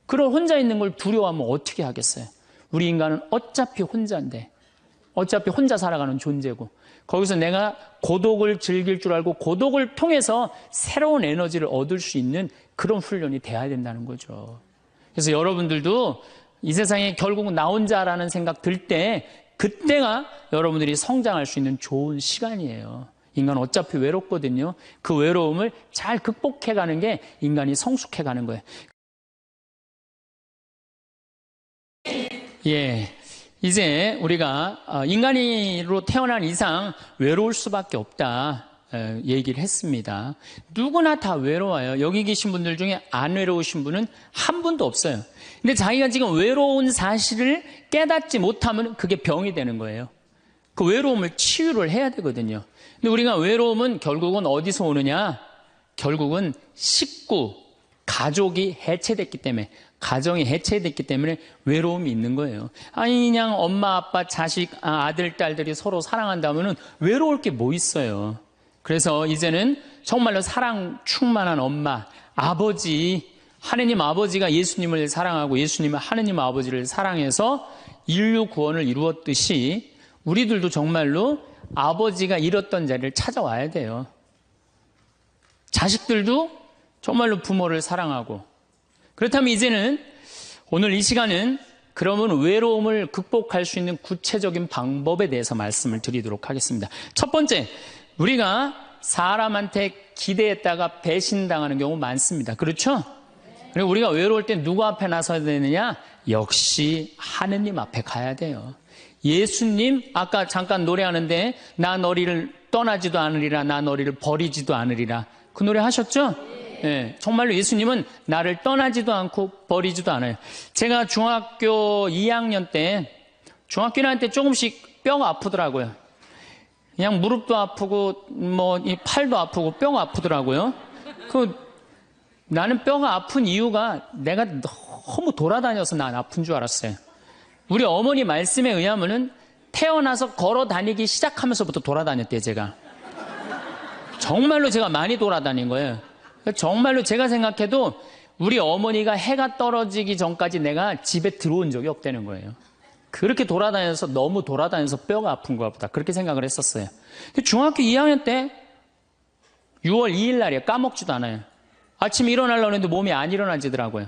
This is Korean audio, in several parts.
그런 혼자 있는 걸 두려워하면 어떻게 하겠어요? 우리 인간은 어차피 혼자인데, 어차피 혼자 살아가는 존재고, 거기서 내가 고독을 즐길 줄 알고 고독을 통해서 새로운 에너지를 얻을 수 있는 그런 훈련이 돼야 된다는 거죠. 그래서 여러분들도 이 세상에 결국은 나 혼자라는 생각 들 때, 그때가 여러분들이 성장할 수 있는 좋은 시간이에요. 인간은 어차피 외롭거든요. 그 외로움을 잘 극복해가는 게 인간이 성숙해가는 거예요. 예, 이제 우리가 인간으로 태어난 이상 외로울 수밖에 없다 얘기를 했습니다. 누구나 다 외로워요. 여기 계신 분들 중에 안 외로우신 분은 한 분도 없어요. 근데 자기가 지금 외로운 사실을 깨닫지 못하면 그게 병이 되는 거예요. 그 외로움을 치유를 해야 되거든요. 근데 우리가 외로움은 결국은 어디서 오느냐? 결국은 식구, 가족이 해체됐기 때문에, 가정이 해체됐기 때문에 외로움이 있는 거예요. 아니 그냥 엄마, 아빠, 자식, 아들, 딸들이 서로 사랑한다면은 외로울 게 뭐 있어요. 그래서 이제는 정말로 사랑 충만한 엄마, 아버지, 하느님 아버지가 예수님을 사랑하고 예수님은 하느님 아버지를 사랑해서 인류 구원을 이루었듯이 우리들도 정말로 아버지가 잃었던 자리를 찾아와야 돼요. 자식들도 정말로 부모를 사랑하고, 그렇다면 이제는 오늘 이 시간은 그러면 외로움을 극복할 수 있는 구체적인 방법에 대해서 말씀을 드리도록 하겠습니다. 첫 번째, 우리가 사람한테 기대했다가 배신당하는 경우 많습니다. 그렇죠? 그리고 우리가 외로울 때 누구 앞에 나서야 되느냐? 역시 하느님 앞에 가야 돼요. 예수님, 아까 잠깐 노래하는데 나 너희를 떠나지도 않으리라, 나 너희를 버리지도 않으리라, 그 노래 하셨죠? 네, 정말로 예수님은 나를 떠나지도 않고 버리지도 않아요. 제가 중학교 2학년 때, 중학교 1학년 때 조금씩 뼈가 아프더라고요. 그냥 무릎도 아프고 이 팔도 아프고 뼈가 아프더라고요. 나는 뼈가 아픈 이유가 내가 너무 돌아다녀서 난 아픈 줄 알았어요. 우리 어머니 말씀에 의하면은 태어나서 걸어 다니기 시작하면서부터 돌아다녔대요, 제가. 정말로 제가 많이 돌아다닌 거예요. 정말로 제가 생각해도 우리 어머니가 해가 떨어지기 전까지 내가 집에 들어온 적이 없다는 거예요. 그렇게 돌아다녀서, 너무 돌아다녀서 뼈가 아픈 것 보다, 그렇게 생각을 했었어요. 중학교 2학년 때 6월 2일 날이에요. 까먹지도 않아요. 아침에 일어나려고 했는데 몸이 안 일어나지더라고요.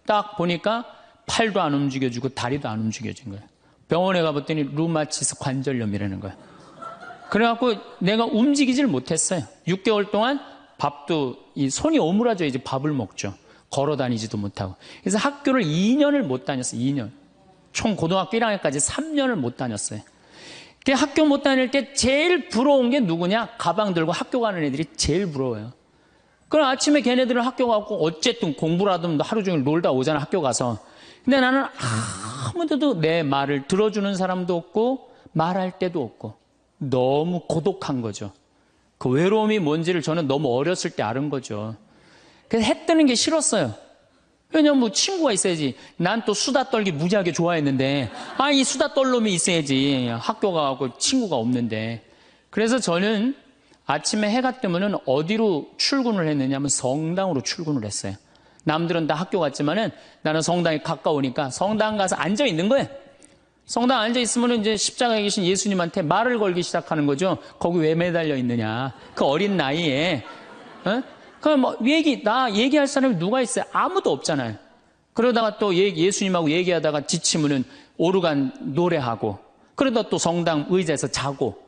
딱 보니까 팔도 안 움직여지고 다리도 안 움직여진 거예요. 병원에 가봤더니 루마티스 관절염이라는 거예요. 그래갖고 내가 움직이질 못했어요. 6개월 동안 밥도, 이 손이 오므라져야지 밥을 먹죠. 걸어 다니지도 못하고. 그래서 학교를 2년을 못 다녔어요. 2년. 총 고등학교 1학년까지 3년을 못 다녔어요. 학교 못 다닐 때 제일 부러운 게 누구냐? 가방 들고 학교 가는 애들이 제일 부러워요. 그럼 아침에 걔네들은 학교 가고 어쨌든 공부를 하든 하루 종일 놀다 오잖아, 학교 가서. 근데 나는 아무데도 내 말을 들어주는 사람도 없고 말할 데도 없고 너무 고독한 거죠. 그 외로움이 뭔지를 저는 너무 어렸을 때 알은 거죠. 그래서 해 뜨는 게 싫었어요. 왜냐면 친구가 있어야지. 난 또 수다 떨기 무지하게 좋아했는데, 이 수다 떨 놈이 있어야지. 학교 가고 친구가 없는데. 그래서 저는 아침에 해가 뜨면은 어디로 출근을 했느냐면 성당으로 출근을 했어요. 남들은 다 학교 갔지만은 나는 성당이 가까우니까 성당 가서 앉아 있는 거예요. 성당 앉아 있으면은 이제 십자가에 계신 예수님한테 말을 걸기 시작하는 거죠. 거기 왜 매달려 있느냐. 그 어린 나이에. 그럼 나 얘기할 사람이 누가 있어요? 아무도 없잖아요. 그러다가 또 예수님하고 얘기하다가 지치면은 오르간 노래하고, 그러다 또 성당 의자에서 자고,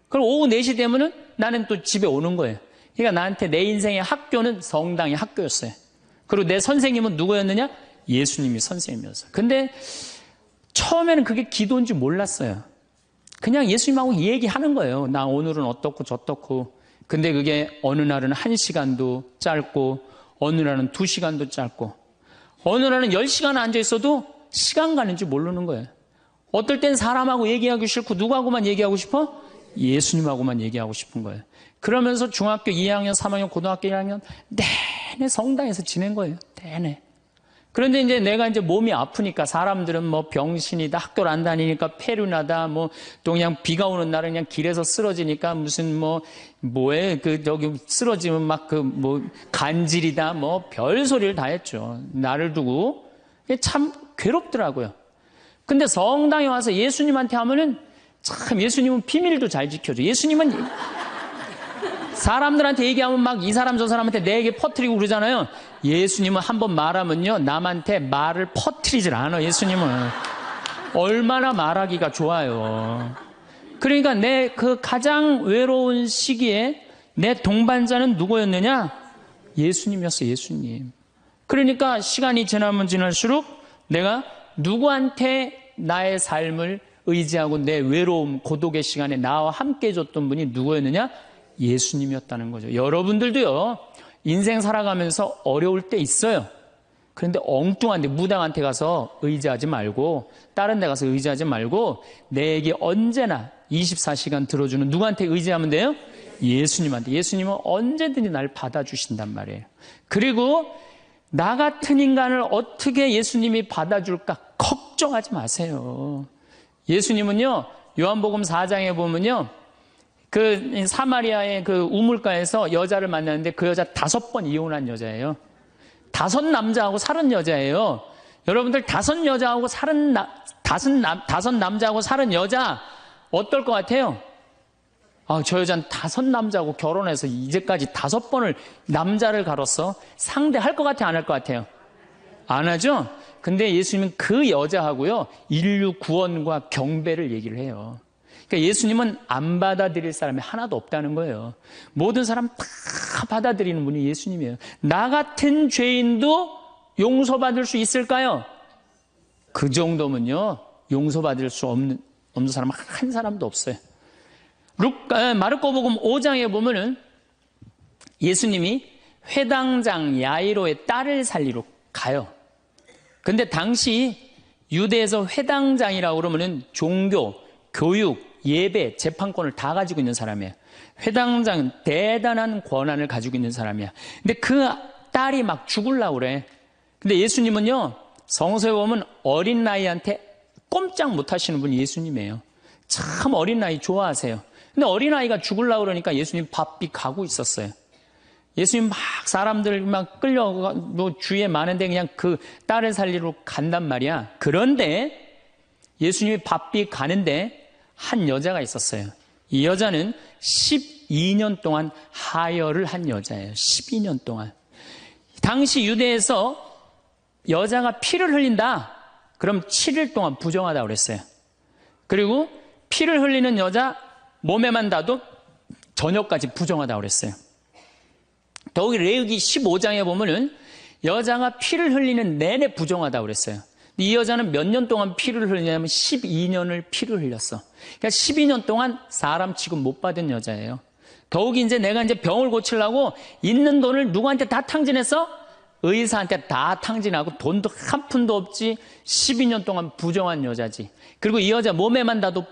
그럼 오후 4시 되면은 나는 또 집에 오는 거예요. 그러니까 나한테 내 인생의 학교는 성당이 학교였어요. 그리고 내 선생님은 누구였느냐? 예수님이 선생님이었어요. 근데 처음에는 그게 기도인지 몰랐어요. 그냥 예수님하고 얘기하는 거예요. 나 오늘은 어떻고 저떻고. 근데 그게 어느 날은 1시간도 짧고, 어느 날은 2시간도 짧고, 어느 날은 10시간 앉아 있어도 시간 가는 줄 모르는 거예요. 어떨 땐 사람하고 얘기하기 싫고 누구하고만 얘기하고 싶어? 예수님하고만 얘기하고 싶은 거예요. 그러면서 중학교 2학년, 3학년, 고등학교 1학년 내내 성당에서 지낸 거예요. 내내. 그런데 이제 내가 이제 몸이 아프니까 사람들은 뭐 병신이다, 학교를 안 다니니까 폐륜하다, 뭐 또 그냥 비가 오는 날은 그냥 길에서 쓰러지니까 무슨 뭐에 저기 쓰러지면 막 간질이다, 뭐 별 소리를 다 했죠. 나를 두고. 참 괴롭더라고요. 근데 성당에 와서 예수님한테 하면은 참 예수님은 비밀도 잘 지켜줘. 예수님은 사람들한테 얘기하면 막 이 사람 저 사람한테 내 얘기 퍼뜨리고 그러잖아요. 예수님은 한번 말하면요 남한테 말을 퍼뜨리질 않아. 예수님은 얼마나 말하기가 좋아요. 그러니까 내 그 가장 외로운 시기에 내 동반자는 누구였느냐? 예수님이었어. 예수님. 그러니까 시간이 지나면 지날수록 내가 누구한테 나의 삶을 의지하고 내 외로움 고독의 시간에 나와 함께 해줬던 분이 누구였느냐? 예수님이었다는 거죠. 여러분들도요, 인생 살아가면서 어려울 때 있어요. 그런데 엉뚱한데 무당한테 가서 의지하지 말고, 다른 데 가서 의지하지 말고, 내 얘기 언제나 24시간 들어주는 누구한테 의지하면 돼요? 예수님한테. 예수님은 언제든지 날 받아주신단 말이에요. 그리고 나 같은 인간을 어떻게 예수님이 받아줄까 걱정하지 마세요. 예수님은요, 요한복음 4장에 보면요, 그 사마리아의 그 우물가에서 여자를 만났는데 그 여자 5번 이혼한 여자예요. 5 남자하고 살은 여자예요. 여러분들 5 여자하고 살은 5 남자하고 살은 여자 어떨 것 같아요? 저 여자는 5 남자하고 결혼해서 이제까지 5번을 남자를 가뒀어. 상대할 것 같아요? 안 할 것 같아요? 안 하죠? 근데 예수님은 그 여자하고요, 인류 구원과 경배를 얘기를 해요. 그러니까 예수님은 안 받아들일 사람이 하나도 없다는 거예요. 모든 사람 다 받아들이는 분이 예수님이에요. 나 같은 죄인도 용서받을 수 있을까요? 그 정도면요, 용서받을 수 없는 사람 한 사람도 없어요. 마르코복음 5장에 보면은 예수님이 회당장 야이로의 딸을 살리러 가요. 근데 당시 유대에서 회당장이라고 그러면은 종교, 교육, 예배, 재판권을 다 가지고 있는 사람이에요. 회당장은 대단한 권한을 가지고 있는 사람이야. 근데 그 딸이 막 죽으려고 그래. 근데 예수님은요, 성서에 보면 어린 나이한테 꼼짝 못 하시는 분이 예수님이에요. 참 어린 나이 좋아하세요. 근데 어린아이가 죽으려고 그러니까 예수님 바삐 가고 있었어요. 예수님 막 사람들 막 주위에 많은데 그냥 그 딸을 살리러 간단 말이야. 그런데 예수님이 바삐 가는데 한 여자가 있었어요. 이 여자는 12년 동안 하혈을 한 여자예요. 12년 동안. 당시 유대에서 여자가 피를 흘린다, 그럼 7일 동안 부정하다고 그랬어요. 그리고 피를 흘리는 여자 몸에만 닿아도 저녁까지 부정하다고 그랬어요. 더욱이 레위기 15장에 보면은 여자가 피를 흘리는 내내 부정하다고 그랬어요. 이 여자는 몇 년 동안 피를 흘리냐면 12년을 피를 흘렸어. 그러니까 12년 동안 사람 취급 못 받은 여자예요. 더욱이 이제 내가 이제 병을 고치려고 있는 돈을 누구한테 다 탕진했어? 의사한테 다 탕진하고 돈도 한 푼도 없지. 12년 동안 부정한 여자지. 그리고 이 여자 몸에만 닿아도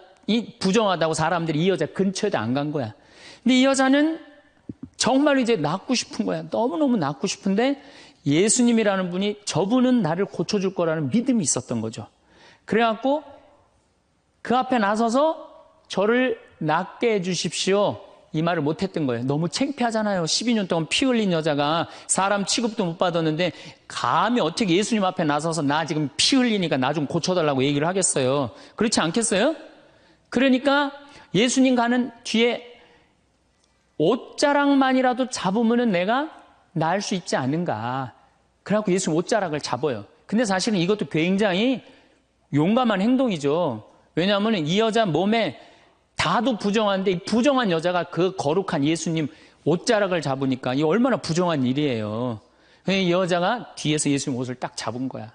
부정하다고 사람들이 이 여자 근처에도 안 간 거야. 근데 이 여자는 정말 이제 낫고 싶은 거야. 너무너무 낫고 싶은데 예수님이라는 분이 저분은 나를 고쳐줄 거라는 믿음이 있었던 거죠. 그래갖고 그 앞에 나서서 저를 낫게 해주십시오, 이 말을 못했던 거예요. 너무 창피하잖아요. 12년 동안 피 흘린 여자가 사람 취급도 못 받았는데 감히 어떻게 예수님 앞에 나서서 나 지금 피 흘리니까 나 좀 고쳐달라고 얘기를 하겠어요? 그렇지 않겠어요? 그러니까 예수님 가는 뒤에 옷자락만이라도 잡으면은 내가 나을 수 있지 않은가. 그래갖고 예수님 옷자락을 잡아요. 근데 사실은 이것도 굉장히 용감한 행동이죠. 왜냐하면 이 여자 몸에 다도 부정한데 이 부정한 여자가 그 거룩한 예수님 옷자락을 잡으니까 이 얼마나 부정한 일이에요. 이 여자가 뒤에서 예수님 옷을 딱 잡은 거야.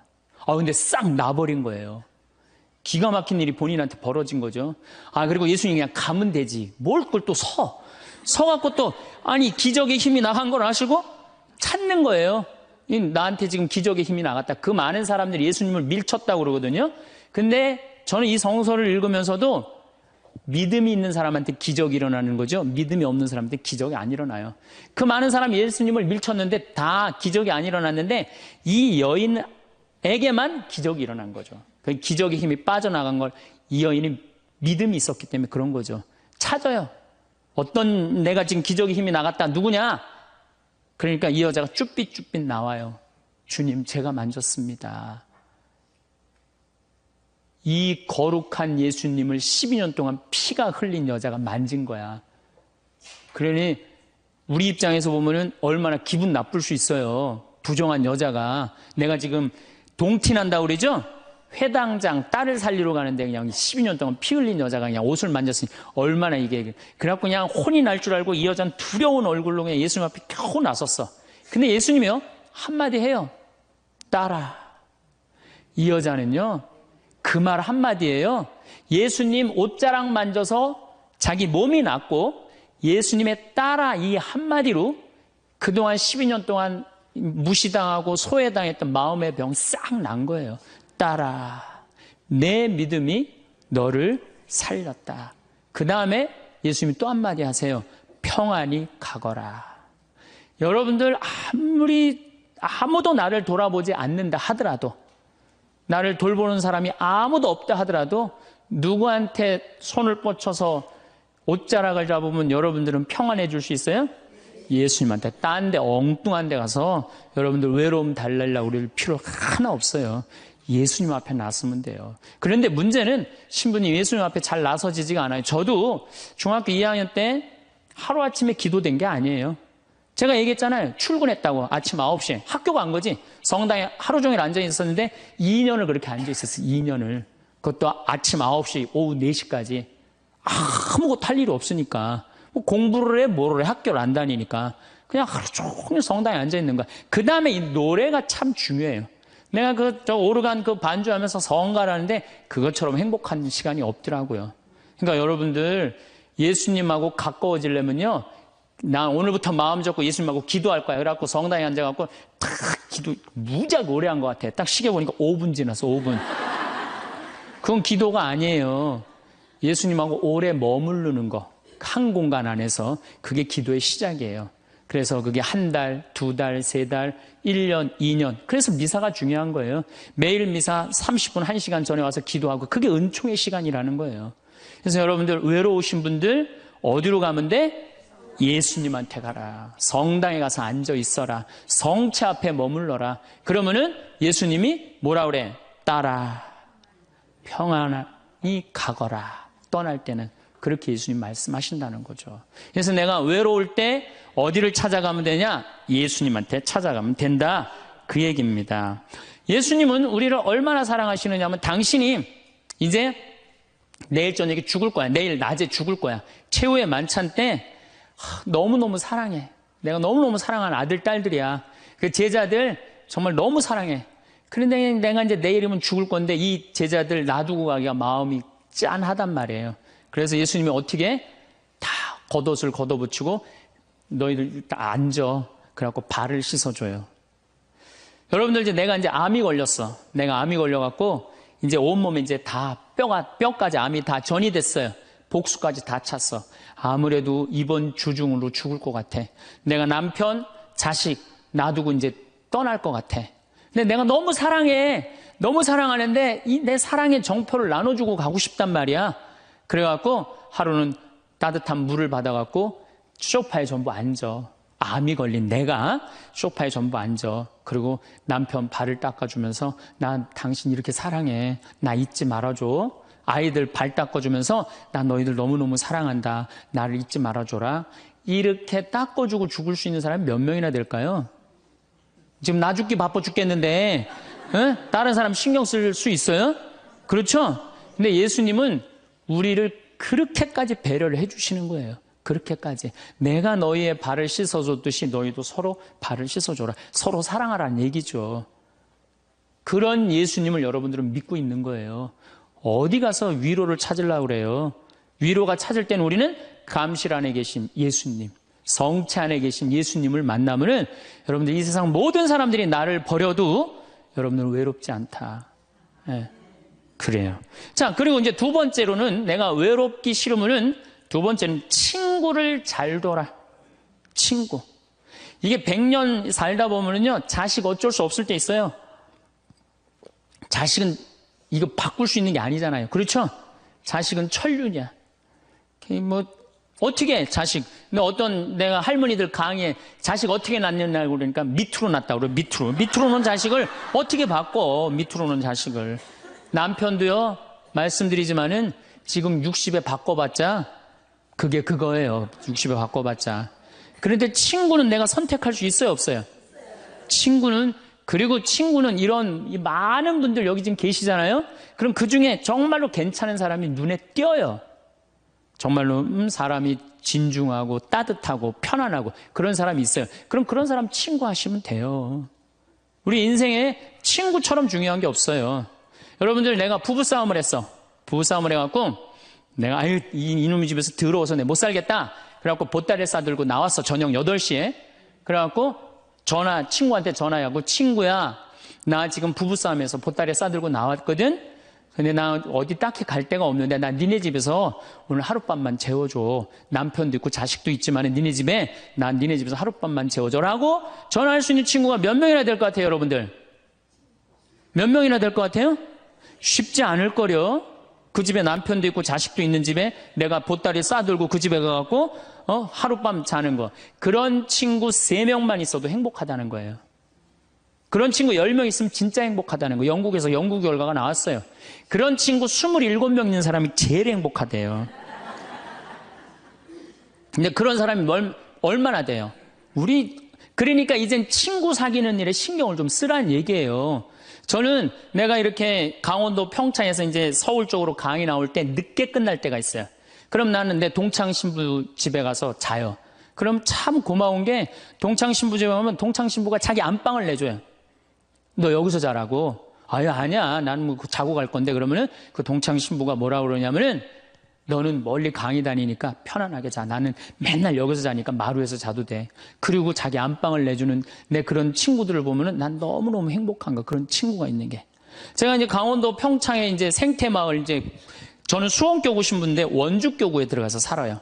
근데 싹 나버린 거예요. 기가 막힌 일이 본인한테 벌어진 거죠. 그리고 예수님이 그냥 가면 되지. 뭘 그걸 또 서갖고 또, 기적의 힘이 나간 걸 아시고 찾는 거예요. 나한테 지금 기적의 힘이 나갔다. 그 많은 사람들이 예수님을 밀쳤다고 그러거든요. 근데 저는 이 성서를 읽으면서도 믿음이 있는 사람한테 기적이 일어나는 거죠. 믿음이 없는 사람한테 기적이 안 일어나요. 그 많은 사람이 예수님을 밀쳤는데 다 기적이 안 일어났는데 이 여인 에게만 기적이 일어난 거죠. 그 기적의 힘이 빠져나간 걸 이 여인이 믿음이 있었기 때문에 그런 거죠. 찾아요. 어떤 내가 지금 기적의 힘이 나갔다. 누구냐? 그러니까 이 여자가 쭈삣쭈삣 나와요. 주님, 제가 만졌습니다. 이 거룩한 예수님을 12년 동안 피가 흘린 여자가 만진 거야. 그러니 우리 입장에서 보면은 얼마나 기분 나쁠 수 있어요. 부정한 여자가. 내가 지금 동티난다고 그러죠? 회당장 딸을 살리러 가는데 그냥 12년 동안 피 흘린 여자가 그냥 옷을 만졌으니 얼마나 이게. 그래갖고 그냥 혼이 날 줄 알고 이 여자는 두려운 얼굴로 그냥 예수님 앞에 겨우 나섰어. 근데 예수님이요, 한마디 해요. 따라. 이 여자는요, 그 말 한마디예요. 예수님 옷자락 만져서 자기 몸이 낫고 예수님의 따라 이 한마디로 그동안 12년 동안 무시당하고 소외당했던 마음의 병 싹 난 거예요. 따라. 내 믿음이 너를 살렸다. 그 다음에 예수님이 또 한마디 하세요. 평안히 가거라. 여러분들 아무도 나를 돌아보지 않는다 하더라도, 나를 돌보는 사람이 아무도 없다 하더라도 누구한테 손을 뻗쳐서 옷자락을 잡으면 여러분들은 평안해질 수 있어요? 예수님한테. 딴 데 엉뚱한 데 가서 여러분들 외로움 달래려고 그럴 필요 하나 없어요. 예수님 앞에 나서면 돼요. 그런데 문제는 신부님 예수님 앞에 잘 나서지지가 않아요. 저도 중학교 2학년 때 하루아침에 기도된 게 아니에요. 제가 얘기했잖아요. 출근했다고 아침 9시에. 학교 간 거지. 성당에 하루 종일 앉아 있었는데 2년을 그렇게 앉아 있었어요. 2년을. 그것도 아침 9시, 오후 4시까지. 아무것도 할 일이 없으니까. 뭐 공부를 해, 뭐를 해, 학교를 안 다니니까. 그냥 하루 종일 성당에 앉아 있는 거야. 그 다음에 이 노래가 참 중요해요. 내가 저 오르간 반주하면서 성가라는데 그것처럼 행복한 시간이 없더라고요. 그러니까 여러분들 예수님하고 가까워지려면요, 나 오늘부터 마음 잡고 예수님하고 기도할 거야. 그래갖고 성당에 앉아갖고 탁 기도 무지하게 오래 한 것 같아. 딱 시계 보니까 5분 지났어. 5분. 그건 기도가 아니에요. 예수님하고 오래 머무르는 거, 한 공간 안에서, 그게 기도의 시작이에요. 그래서 그게 한 달, 2달, 3달, 1년, 2년. 그래서 미사가 중요한 거예요. 매일 미사 30분, 1시간 전에 와서 기도하고, 그게 은총의 시간이라는 거예요. 그래서 여러분들 외로우신 분들 어디로 가면 돼? 예수님한테 가라. 성당에 가서 앉아 있어라. 성체 앞에 머물러라. 그러면은 예수님이 뭐라 그래? 따라. 평안히 가거라. 떠날 때는. 그렇게 예수님 말씀하신다는 거죠. 그래서 내가 외로울 때 어디를 찾아가면 되냐? 예수님한테 찾아가면 된다. 그 얘기입니다. 예수님은 우리를 얼마나 사랑하시느냐 하면, 당신이 이제 내일 저녁에 죽을 거야. 내일 낮에 죽을 거야. 최후의 만찬 때 너무너무 사랑해. 내가 너무너무 사랑하는 아들, 딸들이야. 그 제자들 정말 너무 사랑해. 그런데 내가 이제 내일이면 죽을 건데 이 제자들 놔두고 가기가 마음이 짠하단 말이에요. 그래서 예수님이 어떻게 다 겉옷을 걷어붙이고 너희들 다 앉아. 그래갖고 발을 씻어줘요. 여러분들 이제 내가 이제 암이 걸렸어. 내가 암이 걸려갖고 이제 온몸에 이제 다 뼈까지 암이 다 전이 됐어요. 복수까지 다 찼어. 아무래도 이번 주중으로 죽을 것 같아. 내가 남편, 자식 놔두고 이제 떠날 것 같아. 근데 내가 너무 사랑해. 너무 사랑하는데 이 내 사랑의 정표를 나눠주고 가고 싶단 말이야. 그래갖고 하루는 따뜻한 물을 받아갖고 소파에 전부 앉아. 암이 걸린 내가 소파에 전부 앉아. 그리고 남편 발을 닦아주면서 나 당신 이렇게 사랑해. 나 잊지 말아줘. 아이들 발 닦아주면서 나 너희들 너무너무 사랑한다. 나를 잊지 말아줘라. 이렇게 닦아주고 죽을 수 있는 사람이 몇 명이나 될까요? 지금 나 죽기 바빠 죽겠는데 다른 사람 신경 쓸 수 있어요? 그렇죠? 근데 예수님은 우리를 그렇게까지 배려를 해주시는 거예요. 그렇게까지. 내가 너희의 발을 씻어줬듯이 너희도 서로 발을 씻어줘라. 서로 사랑하라는 얘기죠. 그런 예수님을 여러분들은 믿고 있는 거예요. 어디 가서 위로를 찾으려고 그래요? 위로가 찾을 때는 우리는 감실 안에 계신 예수님, 성체 안에 계신 예수님을 만나면은 여러분들 이 세상 모든 사람들이 나를 버려도 여러분들은 외롭지 않다. 네, 그래요. 자, 그리고 이제 두 번째로는 내가 외롭기 싫으면은 두 번째는 친구를 잘 둬라. 친구. 이게 100년 살다 보면은요, 자식 어쩔 수 없을 때 있어요. 자식은 이거 바꿀 수 있는 게 아니잖아요. 그렇죠? 자식은 천륜이야. 뭐 어떻게 자식, 내가 할머니들 강의에 자식 어떻게 낳느냐고 그러니까 밑으로 낳다고 그래. 밑으로 놓은 자식을 어떻게 바꿔. 밑으로 놓은 자식을. 남편도요, 말씀드리지만은 지금 60에 바꿔봤자 그게 그거예요. 60에 바꿔봤자. 그런데 친구는 내가 선택할 수 있어요, 없어요? 그리고 친구는 이런 많은 분들 여기 지금 계시잖아요? 그럼 그 중에 정말로 괜찮은 사람이 눈에 띄어요. 정말로 사람이 진중하고 따뜻하고 편안하고 그런 사람이 있어요. 그럼 그런 사람 친구 하시면 돼요. 우리 인생에 친구처럼 중요한 게 없어요. 여러분들, 내가 부부싸움을 했어. 부부싸움을 해갖고 내가 이놈의 집에서 더러워서 내 못 살겠다. 그래갖고 보따리를 싸들고 나왔어. 저녁 8시에. 그래갖고 친구한테 전화하고, 친구야, 나 지금 부부싸움에서 보따리를 싸들고 나왔거든. 근데 나 어디 딱히 갈 데가 없는데 나 니네 집에서 오늘 하룻밤만 재워줘. 남편도 있고 자식도 있지만 니네 집에서 하룻밤만 재워줘라고 전화할 수 있는 친구가 몇 명이나 될 것 같아요, 여러분들? 몇 명이나 될 것 같아요? 쉽지 않을 거려. 그 집에 남편도 있고 자식도 있는 집에 내가 보따리 싸들고 그 집에 가갖고 하룻밤 자는 거. 그런 친구 3명만 있어도 행복하다는 거예요. 그런 친구 10명 있으면 진짜 행복하다는 거. 영국에서 연구 결과가 나왔어요. 그런 친구 27명 있는 사람이 제일 행복하대요. 근데 그런 사람이 얼마나 돼요? 그러니까 이젠 친구 사귀는 일에 신경을 좀 쓰라는 얘기예요. 저는 내가 이렇게 강원도 평창에서 이제 서울 쪽으로 강의 나올 때 늦게 끝날 때가 있어요. 그럼 나는 내 동창 신부 집에 가서 자요. 그럼 참 고마운 게 동창 신부 집에 가면 동창 신부가 자기 안방을 내줘요. 너 여기서 자라고. 아니야. 나는 뭐 자고 갈 건데. 그러면은 그 동창 신부가 뭐라고 그러냐면은 너는 멀리 강의 다니니까 편안하게 자. 나는 맨날 여기서 자니까 마루에서 자도 돼. 그리고 자기 안방을 내주는 내 그런 친구들을 보면은 난 너무너무 행복한 거. 그런 친구가 있는 게. 제가 이제 강원도 평창에 이제 생태마을 저는 수원교구 신부인데 원주교구에 들어가서 살아요.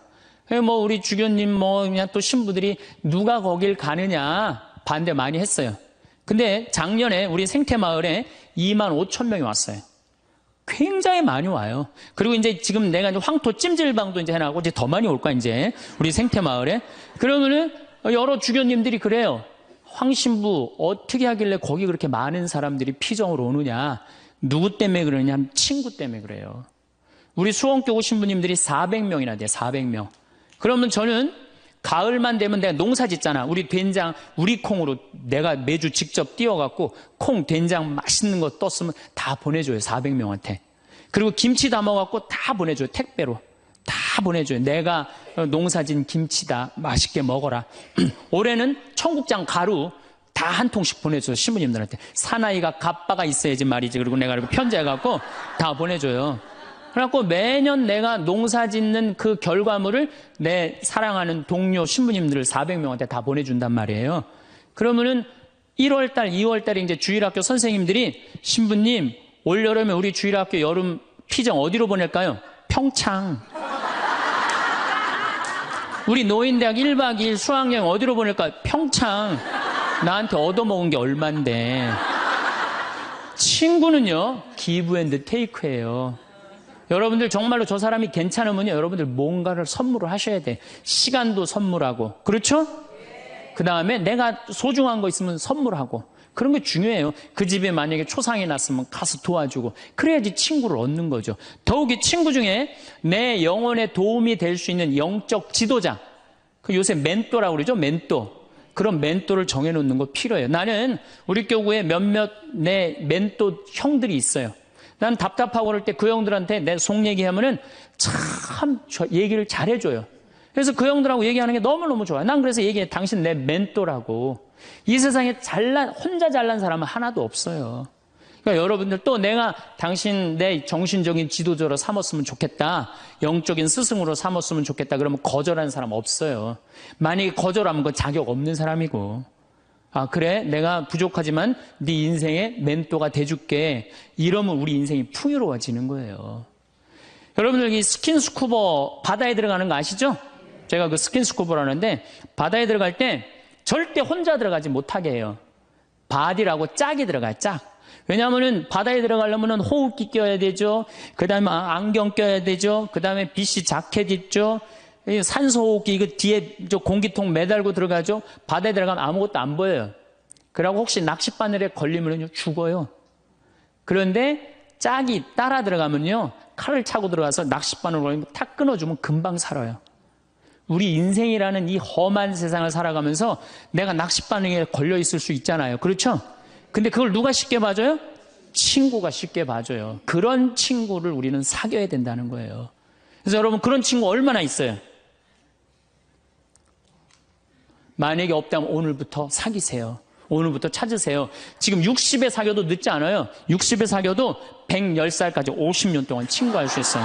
뭐 우리 주교님 그냥 또 신부들이 누가 거길 가느냐 반대 많이 했어요. 근데 작년에 우리 생태마을에 2만 5천 명이 왔어요. 굉장히 많이 와요. 그리고 이제 지금 내가 황토 찜질방도 이제 해놔고 이제 더 많이 올 거야, 이제. 우리 생태마을에. 그러면은 여러 주교님들이 그래요. 황신부 어떻게 하길래 거기 그렇게 많은 사람들이 피정을 오느냐. 누구 때문에 그러냐 하면 친구 때문에 그래요. 우리 수원교구 신부님들이 400명이나 돼요, 400명. 그러면 저는 가을만 되면 내가 농사 짓잖아. 우리 된장, 우리 콩으로 내가 매주 직접 띄워갖고 콩, 된장 맛있는 거 떴으면 다 보내줘요. 400명한테. 그리고 김치 담아갖고 다 보내줘요. 택배로. 다 보내줘요. 내가 농사진 김치다. 맛있게 먹어라. 올해는 청국장 가루 다 한 통씩 보내줘요. 신부님들한테. 사나이가 갑바가 있어야지 말이지. 그리고 내가 이렇게 편지해갖고 다 보내줘요. 그래갖고 매년 내가 농사 짓는 그 결과물을 내 사랑하는 동료 신부님들 400명한테 다 보내준단 말이에요. 그러면은 1월달, 2월달에 이제 주일학교 선생님들이 신부님, 올여름에 우리 주일학교 여름 피정 어디로 보낼까요? 평창. 우리 노인대학 1박 2일 수학여행 어디로 보낼까요? 평창. 나한테 얻어먹은 게 얼만데. 친구는요, 기브 앤드 테이크예요. 여러분들 정말로 저 사람이 괜찮으면요, 여러분들 뭔가를 선물을 하셔야 돼. 시간도 선물하고. 그렇죠? 그 다음에 내가 소중한 거 있으면 선물하고. 그런 게 중요해요. 그 집에 만약에 초상이 났으면 가서 도와주고. 그래야지 친구를 얻는 거죠. 더욱이 친구 중에 내 영혼에 도움이 될 수 있는 영적 지도자. 그 요새 멘토라고 그러죠? 멘토. 그런 멘토를 정해놓는 거 필요해요. 나는 우리 교구에 몇몇 내 멘토 형들이 있어요. 난 답답하고 그럴 때 그 형들한테 내 속 얘기하면은 참 얘기를 잘해줘요. 그래서 그 형들하고 얘기하는 게 너무너무 좋아요. 난 그래서 얘기해. 당신 내 멘토라고. 이 세상에 혼자 잘난 사람은 하나도 없어요. 그러니까 여러분들 또 내가 당신 내 정신적인 지도자로 삼았으면 좋겠다. 영적인 스승으로 삼았으면 좋겠다. 그러면 거절하는 사람 없어요. 만약에 거절하면 그건 자격 없는 사람이고. 그래? 내가 부족하지만 네 인생의 멘토가 돼줄게. 이러면 우리 인생이 풍요로워지는 거예요. 여러분들 이 스킨스쿠버 바다에 들어가는 거 아시죠? 제가 그 스킨스쿠버라는데 바다에 들어갈 때 절대 혼자 들어가지 못하게 해요. 바디라고 짝이 들어가요. 짝. 왜냐하면은 바다에 들어가려면은 호흡기 껴야 되죠. 그 다음에 안경 껴야 되죠. 그 다음에 BC 자켓 있죠. 산소 호흡기 이거 뒤에 저 공기통 매달고 들어가죠. 바다에 들어가면 아무것도 안 보여요. 그러고 혹시 낚싯바늘에 걸리면 죽어요. 그런데 짝이 따라 들어가면요, 칼을 차고 들어가서 낚싯바늘 걸리면 탁 끊어주면 금방 살아요. 우리 인생이라는 이 험한 세상을 살아가면서 내가 낚싯바늘에 걸려 있을 수 있잖아요. 그렇죠? 근데 그걸 누가 쉽게 봐줘요? 친구가 쉽게 봐줘요. 그런 친구를 우리는 사귀어야 된다는 거예요. 그래서 여러분, 그런 친구 얼마나 있어요? 만약에 없다면 오늘부터 사귀세요. 오늘부터 찾으세요. 지금 60에 사귀어도 늦지 않아요. 60에 사귀어도 110살까지 50년 동안 친구할 수 있어요.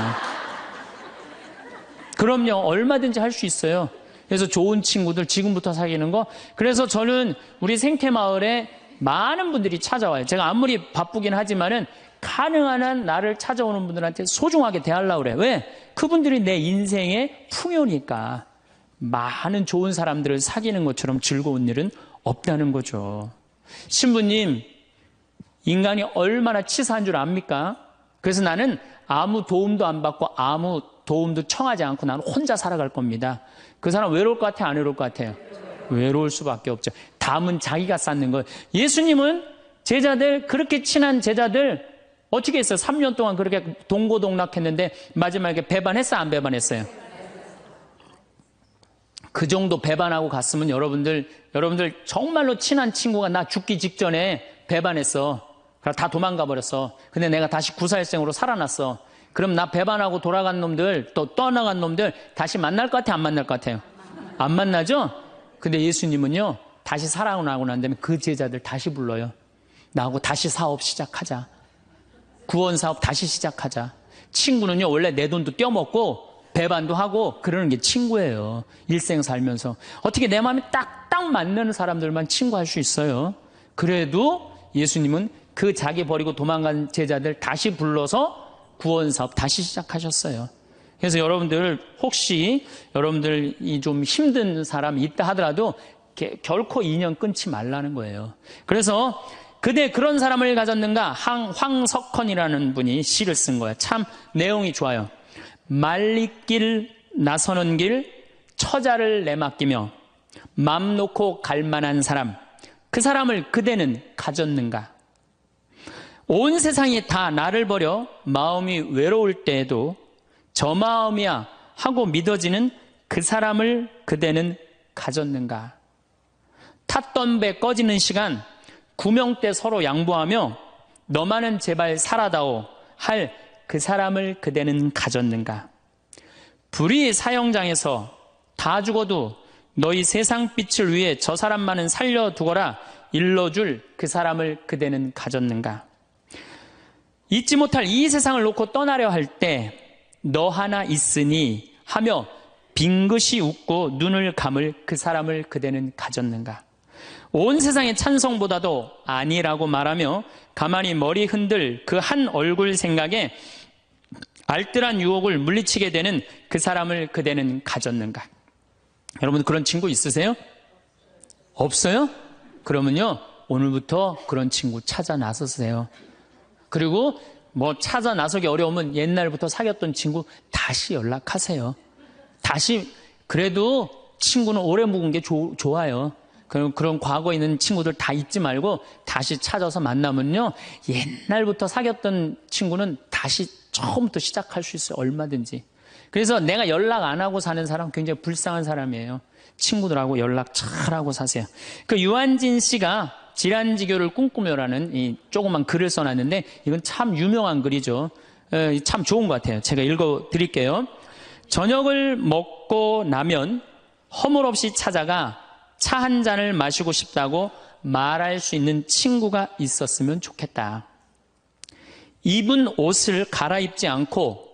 그럼요. 얼마든지 할 수 있어요. 그래서 좋은 친구들 지금부터 사귀는 거. 그래서 저는 우리 생태마을에 많은 분들이 찾아와요. 제가 아무리 바쁘긴 하지만은 가능한 한 나를 찾아오는 분들한테 소중하게 대하려고 그래요. 왜? 그분들이 내 인생의 풍요니까. 많은 좋은 사람들을 사귀는 것처럼 즐거운 일은 없다는 거죠. 신부님, 인간이 얼마나 치사한 줄 압니까? 그래서 나는 아무 도움도 안 받고 아무 도움도 청하지 않고 나는 혼자 살아갈 겁니다. 그 사람 외로울 것 같아요? 안 외로울 것 같아요? 외로울 수밖에 없죠. 담은 자기가 쌓는 거예요. 예수님은 제자들, 그렇게 친한 제자들 어떻게 했어요? 3년 동안 그렇게 동고동락했는데 마지막에 배반했어요? 안 배반했어요? 그 정도 배반하고 갔으면 여러분들 정말로 친한 친구가 나 죽기 직전에 배반했어. 다 도망가 버렸어. 근데 내가 다시 구사일생으로 살아났어. 그럼 나 배반하고 돌아간 놈들, 또 떠나간 놈들 다시 만날 것 같아요? 안 만날 것 같아요? 안 만나죠? 근데 예수님은요, 다시 살아나고 난 다음에 그 제자들 다시 불러요. 나하고 다시 사업 시작하자. 구원 사업 다시 시작하자. 친구는요, 원래 내 돈도 떼어먹고 배반도 하고 그러는 게 친구예요. 일생 살면서. 어떻게 내 마음에 딱딱 맞는 사람들만 친구할 수 있어요. 그래도 예수님은 그 자기 버리고 도망간 제자들 다시 불러서 구원 사업 다시 시작하셨어요. 그래서 여러분들 혹시 여러분들이 좀 힘든 사람이 있다 하더라도 결코 인연 끊지 말라는 거예요. 그래서 그대 그런 사람을 가졌는가? 황석헌이라는 분이 시를 쓴 거예요. 참 내용이 좋아요. 말리길 나서는 길 처자를 내맡기며 맘 놓고 갈 만한 사람, 그 사람을 그대는 가졌는가? 온 세상이 다 나를 버려 마음이 외로울 때에도 저 마음이야 하고 믿어지는 그 사람을 그대는 가졌는가? 탔던 배 꺼지는 시간 구명대 서로 양보하며 너만은 제발 살아다오 할 그 사람을 그대는 가졌는가? 불의 사형장에서 다 죽어도 너희 세상 빛을 위해 저 사람만은 살려두거라 일러줄 그 사람을 그대는 가졌는가? 잊지 못할 이 세상을 놓고 떠나려 할 때 너 하나 있으니 하며 빙긋이 웃고 눈을 감을 그 사람을 그대는 가졌는가? 온 세상의 찬성보다도 아니라고 말하며 가만히 머리 흔들 그 한 얼굴 생각에 알뜰한 유혹을 물리치게 되는 그 사람을 그대는 가졌는가? 여러분 그런 친구 있으세요? 없어요? 그러면요 오늘부터 그런 친구 찾아 나서세요. 그리고 뭐 찾아 나서기 어려우면 옛날부터 사귀었던 친구 다시 연락하세요. 다시 그래도 친구는 오래 묵은 게 좋아요. 그런 과거에 있는 친구들 다 잊지 말고 다시 찾아서 만나면요 옛날부터 사귀었던 친구는 다시 처음부터 시작할 수 있어요. 얼마든지. 그래서 내가 연락 안 하고 사는 사람 굉장히 불쌍한 사람이에요. 친구들하고 연락 잘하고 사세요. 그 유한진 씨가 질환지교를 꿈꾸며라는 이 조그만 글을 써놨는데 이건 참 유명한 글이죠. 참 좋은 것 같아요. 제가 읽어드릴게요. 저녁을 먹고 나면 허물없이 찾아가 차 한 잔을 마시고 싶다고 말할 수 있는 친구가 있었으면 좋겠다. 입은 옷을 갈아입지 않고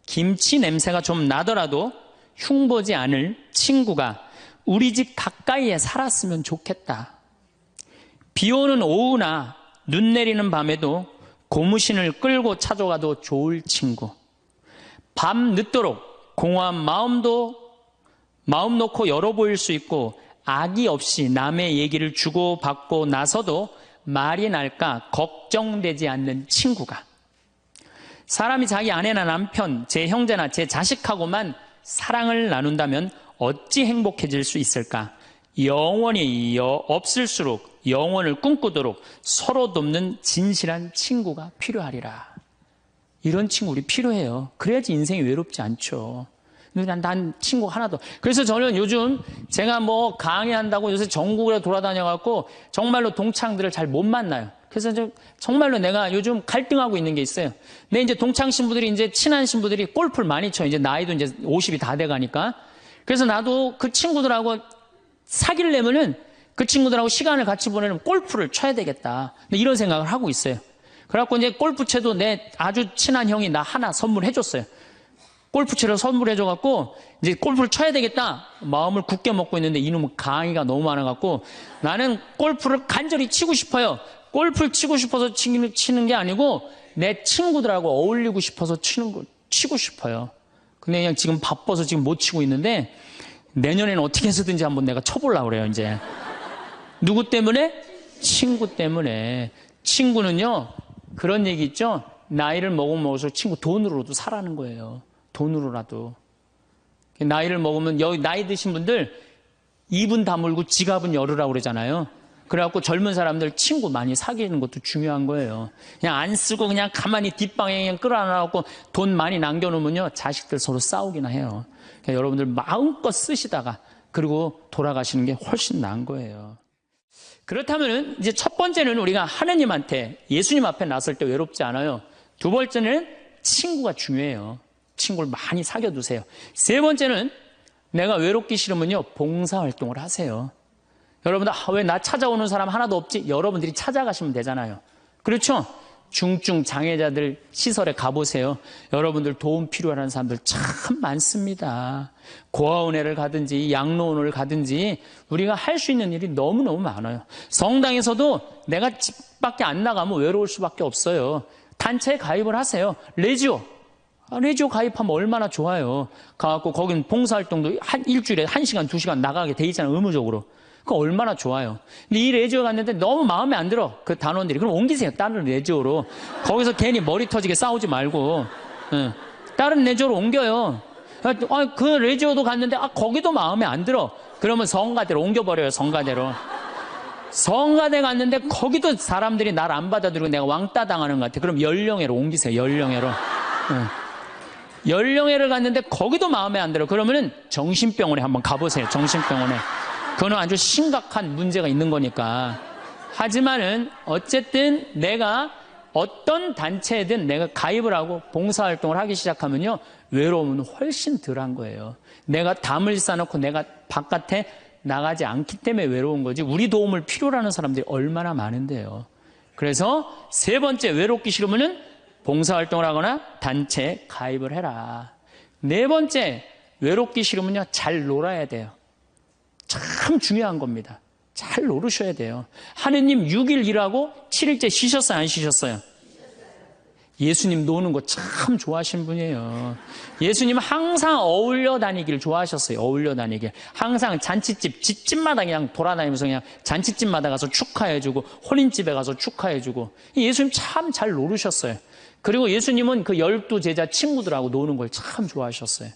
김치 냄새가 좀 나더라도 흉보지 않을 친구가 우리 집 가까이에 살았으면 좋겠다. 비 오는 오후나 눈 내리는 밤에도 고무신을 끌고 찾아가도 좋을 친구. 밤 늦도록 공허한 마음 놓고 열어 보일 수 있고 악의 없이 남의 얘기를 주고받고 나서도 말이 날까 걱정되지 않는 친구가. 사람이 자기 아내나 남편, 제 형제나 제 자식하고만 사랑을 나눈다면 어찌 행복해질 수 있을까? 영원히 없을수록 영원을 꿈꾸도록 서로 돕는 진실한 친구가 필요하리라. 이런 친구 우리 필요해요. 그래야지 인생이 외롭지 않죠. 난 친구 하나도. 그래서 저는 요즘 제가 뭐 강의한다고 요새 전국에 돌아다녀갖고 정말로 동창들을 잘 못 만나요. 그래서 정말로 내가 요즘 갈등하고 있는 게 있어요. 내 이제 동창 신부들이 이제 친한 신부들이 골프를 많이 쳐요. 이제 나이도 이제 50이 다 돼가니까. 그래서 나도 그 친구들하고 사귀려면은 그 친구들하고 시간을 같이 보내려면 골프를 쳐야 되겠다. 이런 생각을 하고 있어요. 그래갖고 이제 골프채도 내 아주 친한 형이 나 하나 선물해줬어요. 골프채를 선물해줘갖고 이제 골프를 쳐야 되겠다 마음을 굳게 먹고 있는데 이놈은 강의가 너무 많아갖고 나는 골프를 간절히 치고 싶어요. 골프를 치고 싶어서 치는 게 아니고 내 친구들하고 어울리고 싶어서 치고 싶어요. 근데 그냥 지금 바빠서 지금 못 치고 있는데 내년에는 어떻게 해서든지 한번 내가 쳐보려고 그래요. 이제 누구 때문에? 친구 때문에. 친구는요 그런 얘기 있죠. 나이를 먹으면 먹을수록 친구 돈으로도 사라는 거예요. 돈으로라도. 나이를 먹으면 여기 나이 드신 분들 입은 다물고 지갑은 열으라고 그러잖아요. 그래갖고 젊은 사람들 친구 많이 사귀는 것도 중요한 거예요. 그냥 안 쓰고 그냥 가만히 뒷방에 그냥 끌어안아갖고 돈 많이 남겨놓으면요 자식들 서로 싸우기나 해요. 그러니까 여러분들 마음껏 쓰시다가 그리고 돌아가시는 게 훨씬 나은 거예요. 그렇다면 이제 첫 번째는 우리가 하느님한테 예수님 앞에 나설 때 외롭지 않아요. 두 번째는 친구가 중요해요. 친구를 많이 사귀어두세요. 세 번째는 내가 외롭기 싫으면요 봉사활동을 하세요. 여러분들 왜 나 찾아오는 사람 하나도 없지? 여러분들이 찾아가시면 되잖아요. 그렇죠? 중증 장애자들 시설에 가보세요. 여러분들 도움 필요한 사람들 참 많습니다. 고아원회를 가든지 양로원을 가든지 우리가 할 수 있는 일이 너무너무 많아요. 성당에서도 내가 집 밖에 안 나가면 외로울 수밖에 없어요. 단체에 가입을 하세요. 레지오 가입하면 얼마나 좋아요. 가갖고 거긴 봉사활동도 일주일에 1시간, 2시간 나가게 돼 있잖아요. 의무적으로. 그거 얼마나 좋아요. 근데 이 레지오 갔는데 너무 마음에 안 들어. 그 단원들이. 그럼 옮기세요. 다른 레지오로. 거기서 괜히 머리 터지게 싸우지 말고. 다른 레지오로 옮겨요. 그 레지오도 갔는데 거기도 마음에 안 들어. 그러면 성가대로 옮겨버려요. 성가대로. 성가대 갔는데 거기도 사람들이 날 안 받아들이고 내가 왕따 당하는 것 같아. 그럼 연령회로 옮기세요. 연령회로. 연령회를 갔는데 거기도 마음에 안 들어. 그러면은 정신병원에 한번 가보세요. 정신병원에. 그거는 아주 심각한 문제가 있는 거니까. 하지만은 어쨌든 내가 어떤 단체에든 내가 가입을 하고 봉사활동을 하기 시작하면요 외로움은 훨씬 덜한 거예요. 내가 담을 쌓아놓고 내가 바깥에 나가지 않기 때문에 외로운 거지 우리 도움을 필요로 하는 사람들이 얼마나 많은데요. 그래서 세 번째 외롭기 싫으면은 봉사활동을 하거나 단체에 가입을 해라. 네 번째 외롭기 싫으면요 잘 놀아야 돼요. 참 중요한 겁니다. 잘 노르셔야 돼요. 하느님 6일 일하고 7일째 쉬셨어요? 안 쉬셨어요? 예수님 노는 거 참 좋아하신 분이에요. 예수님 항상 어울려 다니기를 좋아하셨어요. 어울려 다니길. 항상 잔치집, 집집마다 그냥 돌아다니면서 그냥 잔치집마다 가서 축하해주고 혼인집에 가서 축하해주고 예수님 참 잘 노르셨어요. 그리고 예수님은 그 12제자 친구들하고 노는 걸 참 좋아하셨어요.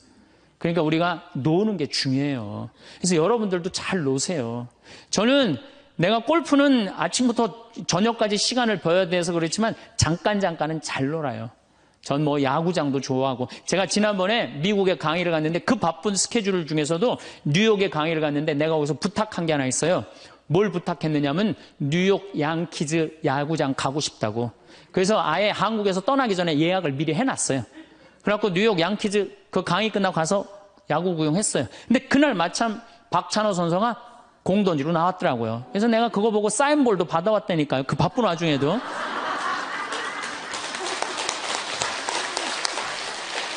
그러니까 우리가 노는 게 중요해요. 그래서 여러분들도 잘 노세요. 저는 내가 골프는 아침부터 저녁까지 시간을 버야 돼서 그렇지만 잠깐은 잘 놀아요. 전 뭐 야구장도 좋아하고 제가 지난번에 미국에 강의를 갔는데 그 바쁜 스케줄 중에서도 뉴욕에 강의를 갔는데 내가 거기서 부탁한 게 하나 있어요. 뭘 부탁했느냐면 뉴욕 양키즈 야구장 가고 싶다고. 그래서 아예 한국에서 떠나기 전에 예약을 미리 해놨어요. 그래갖고 뉴욕 양키즈 그 강의 끝나고 가서 야구 구경했어요. 근데 그날 마침 박찬호 선수가 공 던지러 나왔더라고요. 그래서 내가 그거 보고 사인볼도 받아왔다니까요. 그 바쁜 와중에도.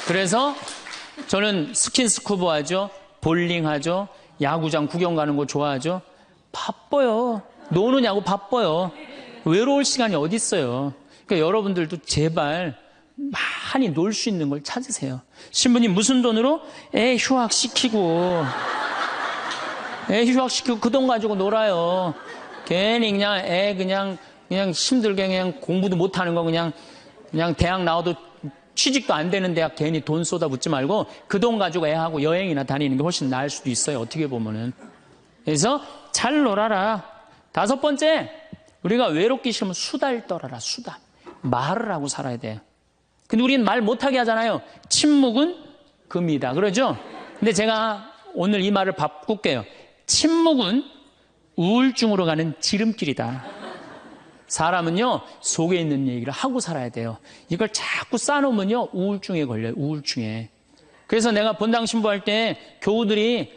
그래서 저는 스킨스쿠버 하죠. 볼링 하죠. 야구장 구경 가는 거 좋아하죠. 바빠요. 노느냐고 바빠요. 외로울 시간이 어디 있어요. 그러니까 여러분들도 제발 많이 놀 수 있는 걸 찾으세요. 신부님 무슨 돈으로? 애 휴학시키고 그 돈 가지고 놀아요. 괜히 그냥 애 그냥 그냥 힘들게 그냥 공부도 못하는 거 그냥 대학 나와도 취직도 안 되는 대학 괜히 돈 쏟아붓지 말고 그 돈 가지고 애하고 여행이나 다니는 게 훨씬 나을 수도 있어요. 어떻게 보면은. 그래서 잘 놀아라. 5번째, 우리가 외롭기 싫으면 수다를 떨어라. 수다. 말을 하고 살아야 돼요. 근데 우리는 말 못하게 하잖아요. 침묵은 금이다. 그러죠? 근데 제가 오늘 이 말을 바꿀게요. 침묵은 우울증으로 가는 지름길이다. 사람은요, 속에 있는 얘기를 하고 살아야 돼요. 이걸 자꾸 쌓아놓으면요, 우울증에 걸려요, 우울증에. 그래서 내가 본당 신부할 때 교우들이,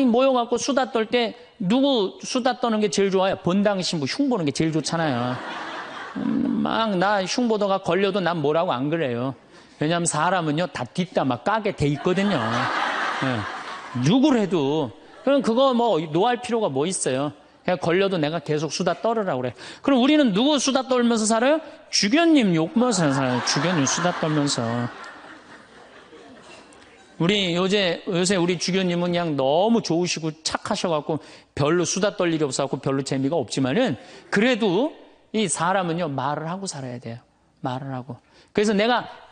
모여갖고 수다 떨 때, 누구 수다 떠는 게 제일 좋아요? 본당 신부 흉보는 게 제일 좋잖아요. 나 흉보다가 걸려도 난 뭐라고 안 그래요. 왜냐하면 사람은요, 다 뒷담화 까게 돼 있거든요. 네. 누구를 해도. 그럼 그거 노할 필요가 뭐 있어요? 그냥 걸려도 내가 계속 수다 떨으라고 그래. 그럼 우리는 누구 수다 떨면서 살아요? 주교님 욕면서 살아요. 주교님 수다 떨면서. 요새 우리 주교님은 그냥 너무 좋으시고 착하셔갖고 별로 수다 떨 일이 없어갖고 별로 재미가 없지만은 그래도 이 사람은요, 말을 하고 살아야 돼요. 말을 하고. 그래서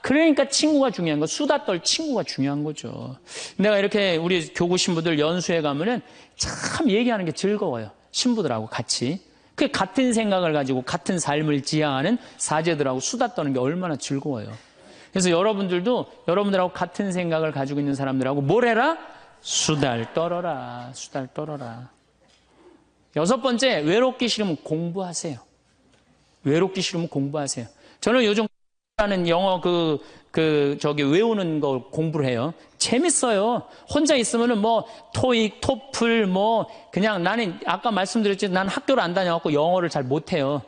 그러니까 친구가 중요한 거, 수다 떨 친구가 중요한 거죠. 내가 이렇게 우리 교구 신부들 연수회 가면은 참 얘기하는 게 즐거워요. 신부들하고 같이. 그 같은 생각을 가지고 같은 삶을 지향하는 사제들하고 수다 떠는 게 얼마나 즐거워요. 그래서 여러분들하고 같은 생각을 가지고 있는 사람들하고 뭘 해라? 수다를 떨어라. 수다를 떨어라. 6번째, 외롭기 싫으면 공부하세요. 외롭기 싫으면 공부하세요. 저는 요즘 하는 영어 외우는 거 공부를 해요. 재밌어요. 혼자 있으면은 토익, 토플, 그냥 나는 아까 말씀드렸지, 난 학교를 안 다녀갖고 영어를 잘 못해요.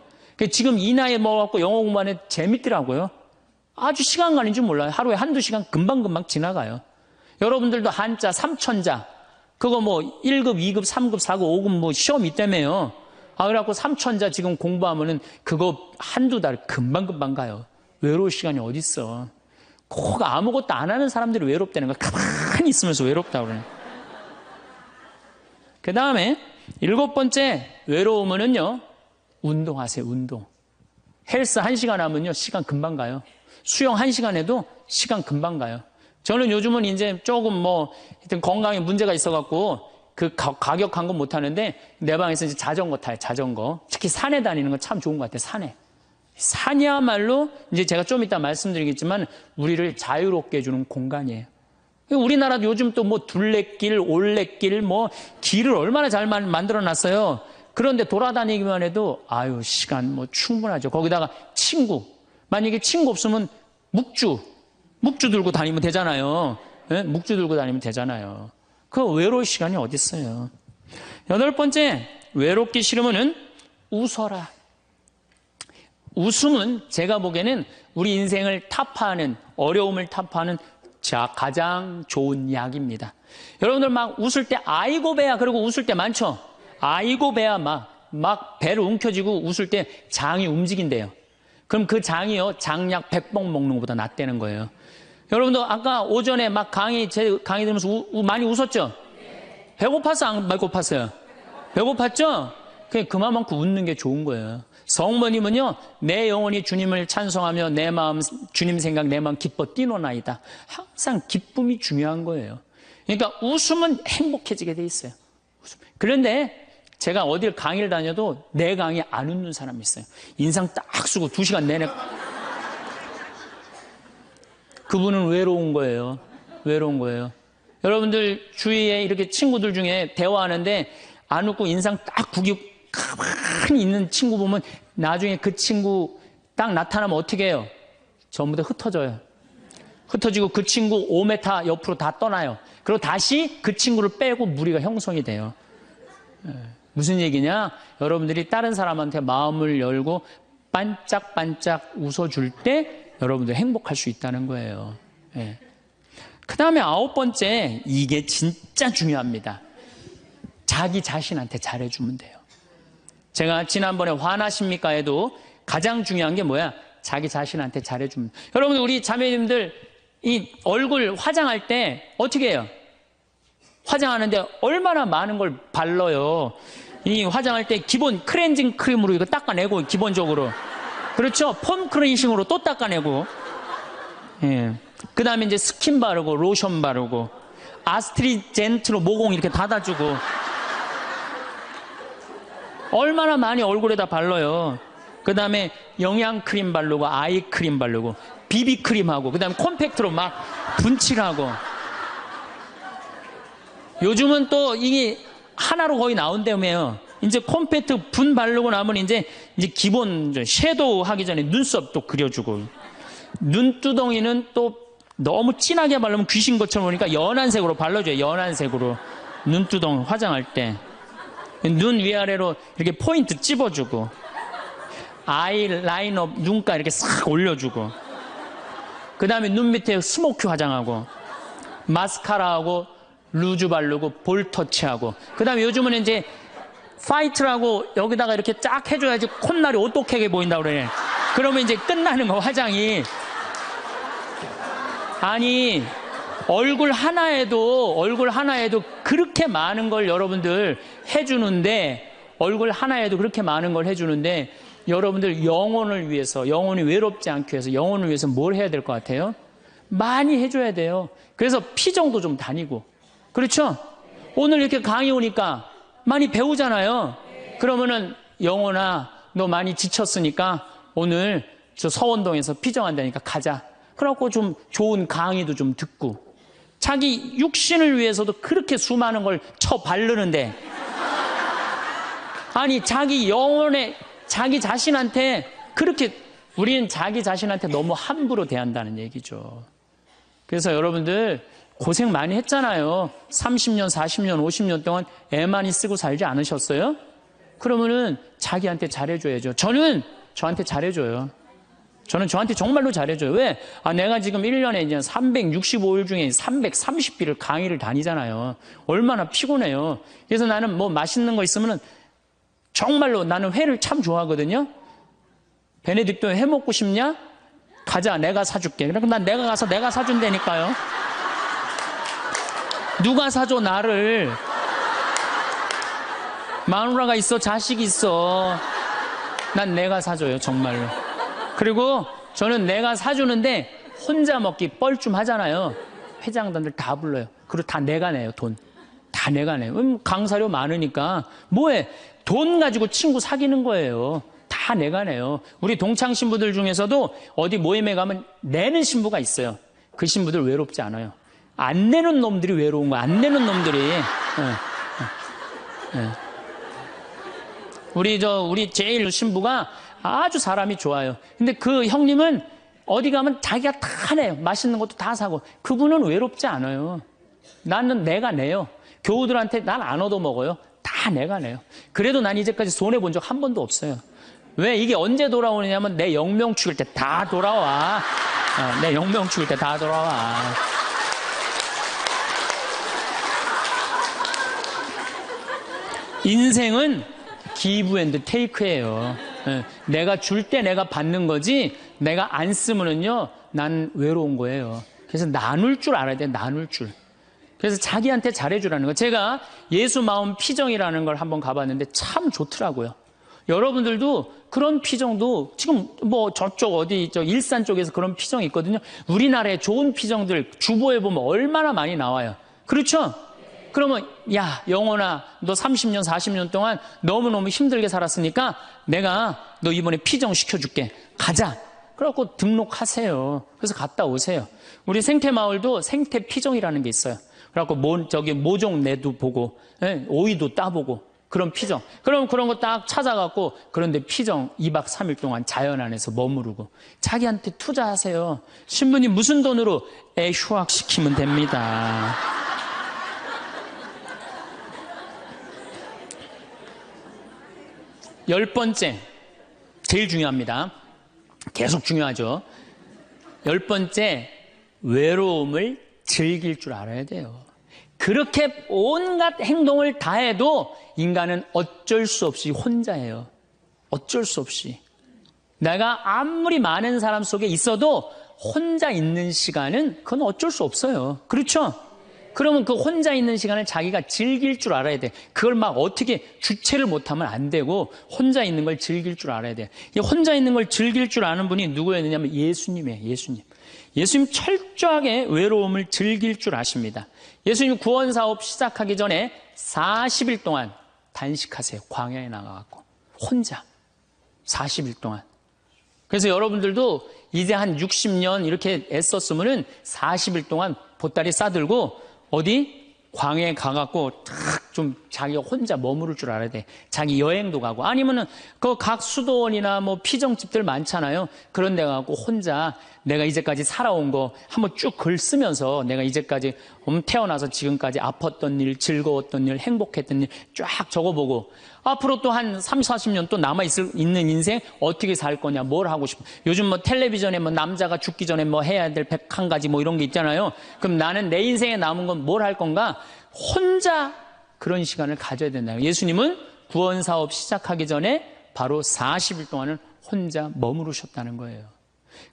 지금 이 나이에 먹어갖고 영어 공부하는 재밌더라고요. 아주 시간 가는 줄 몰라요. 하루에 1-2시간 금방금방 지나가요. 여러분들도 한자, 3천자, 그거 1급, 2급, 3급, 4급, 5급 시험 있다며요. 그래갖고 3천자 지금 공부하면은 그거 1-2달 금방금방 가요. 외로울 시간이 어딨어. 꼭 아무것도 안 하는 사람들이 외롭다는 거 가만히 있으면서 외롭다고 그래요. 그 다음에 7번째, 외로우면은요, 운동하세요, 운동. 헬스 1시간 하면요, 시간 금방 가요. 수영 1시간 해도 시간 금방 가요. 저는 요즘은 이제 조금 하여튼 건강에 문제가 있어갖고 그 가격한 건 못하는데 내 방에서 이제 자전거 타요, 자전거. 특히 산에 다니는 건 참 좋은 것 같아요, 산에. 산이야말로 이제 제가 좀 이따 말씀드리겠지만 우리를 자유롭게 해주는 공간이에요. 우리나라도 요즘 또 둘레길, 올레길, 길을 얼마나 잘 만들어 놨어요. 그런데 돌아다니기만 해도 시간 충분하죠. 거기다가 친구. 만약에 친구 없으면 묵주 들고 다니면 되잖아요. 네? 묵주 들고 다니면 되잖아요. 그 외로울 시간이 어디 있어요. 8번째, 외롭기 싫으면은 웃어라. 웃음은 제가 보기에는 우리 인생을 타파하는, 어려움을 타파하는 가장 좋은 약입니다. 여러분들 막 웃을 때 아이고 배야 그러고 웃을 때 많죠? 아이고 배야 막 배를 움켜쥐고 웃을 때 장이 움직인대요. 그럼 그 장이요, 장약 100봉 먹는 것보다 낫다는 거예요. 여러분도 아까 오전에 제 강의 들으면서 많이 웃었죠? 배고파서 안 배고팠어요? 배고팠죠? 그만큼 웃는 게 좋은 거예요. 성모님은요, 내 영혼이 주님을 찬송하며 내 마음, 주님 생각, 내 마음 기뻐 뛰노나이다. 항상 기쁨이 중요한 거예요. 그러니까 웃으면 행복해지게 돼 있어요. 그런데 제가 어딜 강의를 다녀도 내 강의에 안 웃는 사람이 있어요. 인상 딱 쓰고 2시간 내내. 그분은 외로운 거예요. 외로운 거예요. 여러분들 주위에 이렇게 친구들 중에 대화하는데 안 웃고 인상 딱 구기고 가만히 있는 친구 보면 나중에 그 친구 딱 나타나면 어떻게 해요? 전부 다 흩어져요. 흩어지고 그 친구 5m 옆으로 다 떠나요. 그리고 다시 그 친구를 빼고 무리가 형성이 돼요. 무슨 얘기냐? 여러분들이 다른 사람한테 마음을 열고 반짝반짝 웃어줄 때 여러분들 행복할 수 있다는 거예요. 그 다음에 9번째, 이게 진짜 중요합니다. 자기 자신한테 잘해주면 돼요. 제가 지난번에 화나십니까 해도 가장 중요한 게 뭐야? 자기 자신한테 잘해주면. 여러분들 우리 자매님들 이 얼굴 화장할 때 어떻게 해요? 화장하는데 얼마나 많은 걸 발라요. 이 화장할 때 기본 클렌징 크림으로 이거 닦아내고, 기본적으로. 그렇죠? 폼 클렌징으로 또 닦아내고. 예. 그 다음에 이제 스킨 바르고, 로션 바르고, 아스트리젠트로 모공 이렇게 닫아주고. 얼마나 많이 얼굴에다 발라요. 그 다음에 영양크림 바르고, 아이크림 바르고, 비비크림하고, 그 다음에 콤팩트로 막 분칠하고. 요즘은 또 이게 하나로 거의 나온다며요. 이제 콤팩트 분 바르고 나면 이제 기본 섀도우 하기 전에 눈썹 또 그려주고. 눈두덩이는 또 너무 진하게 바르면 귀신 것처럼 보니까 연한 색으로 발라줘요. 연한 색으로. 눈두덩이 화장할 때. 눈 위아래로 이렇게 포인트 찝어주고. 아이라이너 눈가 이렇게 싹 올려주고. 그 다음에 눈 밑에 스모키 화장하고. 마스카라하고 루즈 바르고 볼 터치하고. 그 다음에 요즘은 이제 파이트라고 여기다가 이렇게 쫙 해줘야지 콧날이 오똑하게 보인다고 그래. 그러면 이제 끝나는 거, 화장이. 아니, 얼굴 하나에도 그렇게 많은 걸 여러분들 해주는데, 얼굴 하나에도 그렇게 많은 걸 해주는데, 여러분들 영혼을 위해서, 영혼이 외롭지 않기 위해서, 영혼을 위해서 뭘 해야 될 것 같아요? 많이 해줘야 돼요. 그래서 피정도 좀 다니고. 그렇죠? 오늘 이렇게 강의 오니까 많이 배우잖아요. 그러면은 영혼아, 너 많이 지쳤으니까 오늘 저 서원동에서 피정한다니까 가자. 그래갖고 좀 좋은 강의도 좀 듣고. 자기 육신을 위해서도 그렇게 수많은 걸 쳐 바르는데, 아니 자기 영혼에, 자기 자신한테 그렇게, 우리는 자기 자신한테 너무 함부로 대한다는 얘기죠. 그래서 여러분들 고생 많이 했잖아요. 30년, 40년, 50년 동안 애 많이 쓰고 살지 않으셨어요? 그러면은 자기한테 잘해줘야죠. 저는 저한테 잘해줘요. 저는 저한테 정말로 잘해줘요. 왜? 내가 지금 1년에 이제 365일 중에 330일을 강의를 다니잖아요. 얼마나 피곤해요. 그래서 나는 뭐 맛있는 거 있으면은 정말로, 나는 회를 참 좋아하거든요. 베네딕토 회 먹고 싶냐? 가자, 내가 사줄게. 그러니까 난 내가 가서 내가 사준다니까요. 누가 사줘, 나를. 마누라가 있어, 자식이 있어. 난 내가 사줘요, 정말로. 그리고 저는 내가 사주는데 혼자 먹기 뻘쭘하잖아요. 회장단들 다 불러요. 그리고 다 내가 내요, 돈. 다 내가 내요. 강사료 많으니까. 뭐해? 돈 가지고 친구 사귀는 거예요. 다 내가 내요. 우리 동창 신부들 중에서도 어디 모임에 가면 내는 신부가 있어요. 그 신부들 외롭지 않아요. 안 내는 놈들이 외로운 거야. 안 내는 놈들이. 우리 제일 신부가 아주 사람이 좋아요. 근데 그 형님은 어디 가면 자기가 다 내요. 맛있는 것도 다 사고. 그분은 외롭지 않아요. 나는 내가 내요. 교우들한테 난 안 얻어먹어요. 다 내가 내요. 그래도 난 이제까지 손해본 적 한 번도 없어요. 왜? 이게 언제 돌아오느냐면 내 영명 죽일 때 다 돌아와. 내 영명 죽일 때 다 돌아와. 인생은 기브 앤드 테이크예요. 내가 줄 때 내가 받는 거지, 내가 안 쓰면은요, 난 외로운 거예요. 그래서 나눌 줄 알아야 돼, 나눌 줄. 그래서 자기한테 잘해주라는 거. 제가 예수 마음 피정이라는 걸 한번 가봤는데 참 좋더라고요. 여러분들도 그런 피정도 지금 뭐 저쪽 어디 저 일산 쪽에서 그런 피정이 있거든요. 우리나라의 좋은 피정들 주보에 보면 얼마나 많이 나와요. 그렇죠? 그러면 야, 영혼아, 너 30년 40년 동안 너무너무 힘들게 살았으니까 내가 너 이번에 피정 시켜줄게. 가자. 그래갖고 등록하세요. 그래서 갔다 오세요. 우리 생태마을도 생태피정이라는 게 있어요. 그래갖고 모종내도 보고, 오이도 따보고, 그런 피정. 그럼 그런 거 딱 찾아갖고, 그런데 피정 2박 3일 동안 자연 안에서 머무르고, 자기한테 투자하세요. 신부님 무슨 돈으로? 애 휴학시키면 됩니다. 열 번째, 제일 중요합니다. 계속 중요하죠. 열 번째, 외로움을 즐길 줄 알아야 돼요. 그렇게 온갖 행동을 다 해도 인간은 어쩔 수 없이 혼자예요. 어쩔 수 없이. 내가 아무리 많은 사람 속에 있어도 혼자 있는 시간은 그건 어쩔 수 없어요. 그렇죠? 그러면 그 혼자 있는 시간을 자기가 즐길 줄 알아야 돼. 그걸 막 어떻게 주체를 못하면 안 되고 혼자 있는 걸 즐길 줄 알아야 돼. 이 혼자 있는 걸 즐길 줄 아는 분이 누구였느냐면 예수님이에요. 예수님. 예수님 철저하게 외로움을 즐길 줄 아십니다. 예수님 구원 사업 시작하기 전에 40일 동안 단식하세요. 광야에 나가갖고 혼자 40일 동안. 그래서 여러분들도 이제 한 60년 이렇게 애썼으면은 40일 동안 보따리 싸들고 어디 광야에 가갖고 탁 좀 자기가 혼자 머무를 줄 알아야 돼. 자기 여행도 가고 아니면은 그 각 수도원이나 뭐 피정집들 많잖아요. 그런 데 가고 혼자 내가 이제까지 살아온 거 한번 쭉 글 쓰면서 내가 이제까지 태어나서 지금까지 아팠던 일, 즐거웠던 일, 행복했던 일 쫙 적어보고 앞으로 또 한 3, 40년 또 남아있는 인생 어떻게 살 거냐, 뭘 하고 싶어. 요즘 뭐 텔레비전에 뭐 남자가 죽기 전에 뭐 해야 될 101가지 뭐 이런 게 있잖아요. 그럼 나는 내 인생에 남은 건 뭘 할 건가? 혼자 그런 시간을 가져야 된다. 예수님은 구원 사업 시작하기 전에 바로 40일 동안은 혼자 머무르셨다는 거예요.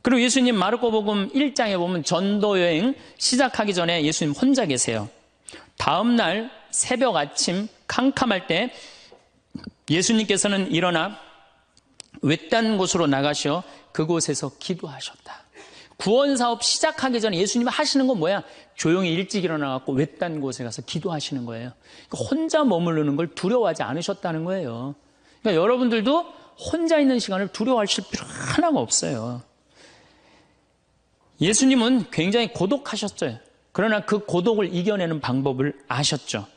그리고 예수님 마르코복음 1장에 보면 전도 여행 시작하기 전에 예수님 혼자 계세요. 다음 날 새벽 아침 캄캄할 때 예수님께서는 일어나 외딴 곳으로 나가셔 그곳에서 기도하셨다. 구원 사업 시작하기 전에 예수님이 하시는 건 뭐야? 조용히 일찍 일어나갖고 외딴 곳에 가서 기도하시는 거예요. 혼자 머무르는 걸 두려워하지 않으셨다는 거예요. 그러니까 여러분들도 혼자 있는 시간을 두려워하실 필요 하나가 없어요. 예수님은 굉장히 고독하셨어요. 그러나 그 고독을 이겨내는 방법을 아셨죠.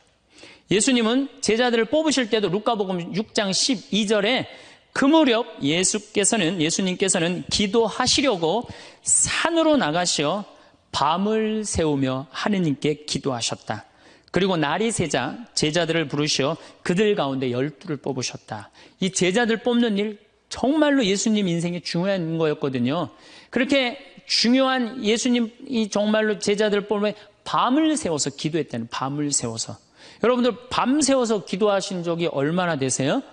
예수님은 제자들을 뽑으실 때도 루카복음 6장 12절에 그 무렵 예수님께서는 기도하시려고 산으로 나가시어 밤을 새우며 하느님께 기도하셨다. 그리고 날이 새자 제자들을 부르시어 그들 가운데 12를 뽑으셨다. 이 제자들 뽑는 일 정말로 예수님 인생에 중요한 거였거든요. 그렇게 중요한 예수님이 정말로 제자들을 뽑으면 밤을 새워서 기도했다는, 밤을 새워서. 여러분들 밤 새워서 기도하신 적이 얼마나 되세요?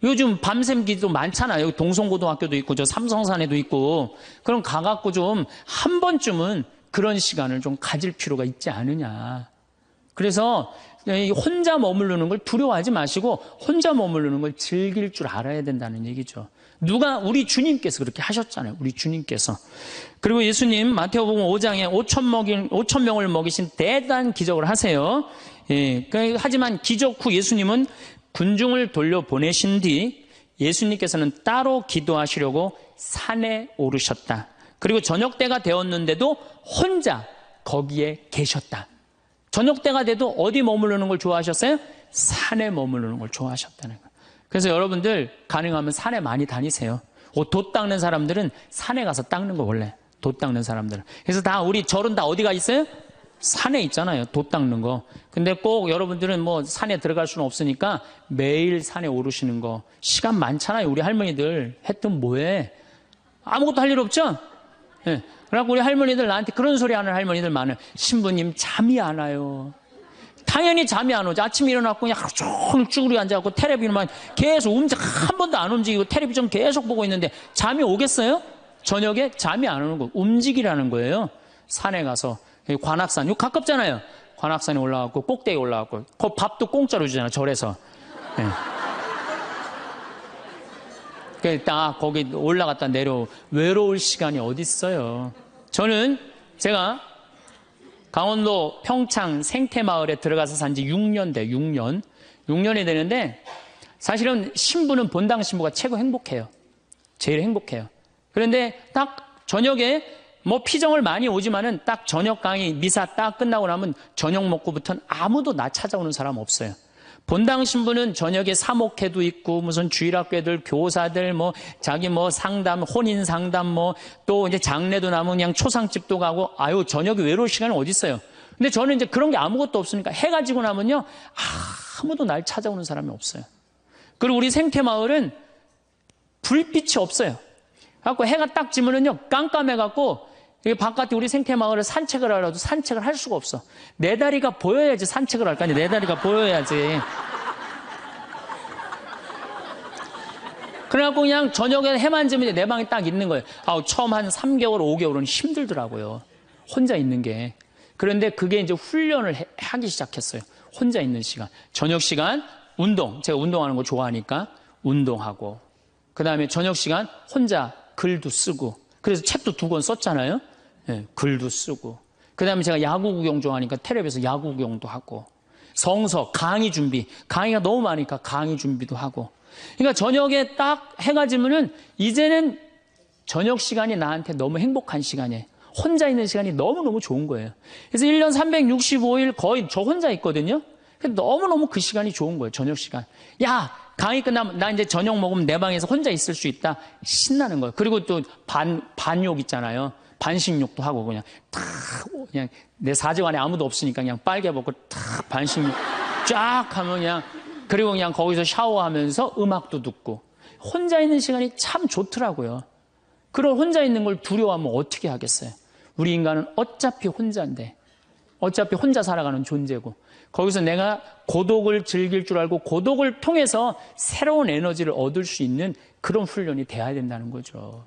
요즘 밤샘 기도 많잖아요. 여기 동성고등학교도 있고 저 삼성산에도 있고. 그럼 가갖고 좀 한 번쯤은 그런 시간을 좀 가질 필요가 있지 않으냐. 그래서 혼자 머무르는 걸 두려워하지 마시고 혼자 머무르는 걸 즐길 줄 알아야 된다는 얘기죠. 우리 주님께서 그렇게 하셨잖아요. 우리 주님께서. 그리고 예수님 마태복음 5장에 5천 명을 먹이신 대단한 기적을 하세요. 예, 하지만 기적 후 예수님은 군중을 돌려보내신 뒤 예수님께서는 따로 기도하시려고 산에 오르셨다. 그리고 저녁 때가 되었는데도 혼자 거기에 계셨다. 저녁 때가 돼도 어디 머무르는 걸 좋아하셨어요? 산에 머무르는 걸 좋아하셨다는 거예요. 그래서 여러분들 가능하면 산에 많이 다니세요. 돛 닦는 사람들은 산에 가서 닦는 거 원래. 돛 닦는 사람들은. 그래서 우리 절은 다 어디가 있어요? 산에 있잖아요. 돛 닦는 거. 근데 꼭 여러분들은 뭐 산에 들어갈 수는 없으니까 매일 산에 오르시는 거. 시간 많잖아요. 우리 할머니들. 했던 뭐해? 아무것도 할 일 없죠? 예. 그래갖고 우리 할머니들 나한테 그런 소리 하는 할머니들 많아요. 신부님 잠이 안 와요. 당연히 잠이 안 오죠. 아침에 일어나고 그냥 하루 종일 쭈그려 앉아갖고 텔레비전만 계속 한 번도 안 움직이고 텔레비전 계속 보고 있는데 잠이 오겠어요? 저녁에 잠이 안 오는 거. 움직이라는 거예요. 산에 가서. 관악산, 이거 가깝잖아요. 관악산에 올라가고 꼭대기에 올라가고 그 밥도 공짜로 주잖아요. 절에서. 네. 딱 거기 올라갔다 외로울 시간이 어디 있어요. 저는 제가 강원도 평창 생태마을에 들어가서 산 지 6년 돼. 6년이 되는데 사실은 신부는 본당 신부가 최고 행복해요. 제일 행복해요. 그런데 딱 저녁에 뭐 피정을 많이 오지만은 딱 저녁 강의 미사 딱 끝나고 나면 저녁 먹고부터는 아무도 나 찾아오는 사람 없어요. 본당 신부는 저녁에 사목회도 있고 무슨 주일학교들 교사들 뭐 자기 뭐 상담 혼인 상담 뭐 또 이제 장례도 나면 그냥 초상집도 가고 아유 저녁에 외로울 시간은 어디 있어요. 근데 저는 이제 그런 게 아무것도 없으니까 해가 지고 나면요 아무도 날 찾아오는 사람이 없어요. 그리고 우리 생태마을은 불빛이 없어요. 그래갖고 해가 딱 지면은요 깜깜해갖고 바깥에 우리 생태마을을 산책을 하려도 산책을 할 수가 없어. 내 다리가 보여야지 산책을 할 거 아니야. 내 다리가 보여야지. 그래갖고 그냥 저녁에 해만 지면 내 방에 딱 있는 거예요. 처음 한 3개월, 5개월은 힘들더라고요. 혼자 있는 게. 그런데 그게 이제 훈련을 하기 시작했어요. 혼자 있는 시간. 저녁 시간 운동. 제가 운동하는 거 좋아하니까 운동하고. 그 다음에 저녁 시간 혼자 글도 쓰고. 그래서 책도 2권 썼잖아요. 네, 글도 쓰고. 그 다음에 제가 야구 구경 좋아하니까 텔레비에서 야구 구경도 하고. 성서, 강의 준비. 강의가 너무 많으니까 강의 준비도 하고. 그러니까 저녁에 딱 해가 지면은 이제는 저녁 시간이 나한테 너무 행복한 시간이에요. 혼자 있는 시간이 너무너무 좋은 거예요. 그래서 1년 365일 거의 저 혼자 있거든요. 너무너무 그 시간이 좋은 거예요. 저녁 시간. 야, 강의 끝나면 나 이제 저녁 먹으면 내 방에서 혼자 있을 수 있다. 신나는 거예요. 그리고 또 반욕 있잖아요. 반식욕도 하고 그냥 내 사정 안에 아무도 없으니까 그냥 빨개 벗고 탁 반식욕 쫙 하면 그리고 그냥 거기서 샤워하면서 음악도 듣고 혼자 있는 시간이 참 좋더라고요. 그런 혼자 있는 걸 두려워하면 어떻게 하겠어요? 우리 인간은 어차피 혼자인데 어차피 혼자 살아가는 존재고 거기서 내가 고독을 즐길 줄 알고 고독을 통해서 새로운 에너지를 얻을 수 있는 그런 훈련이 돼야 된다는 거죠.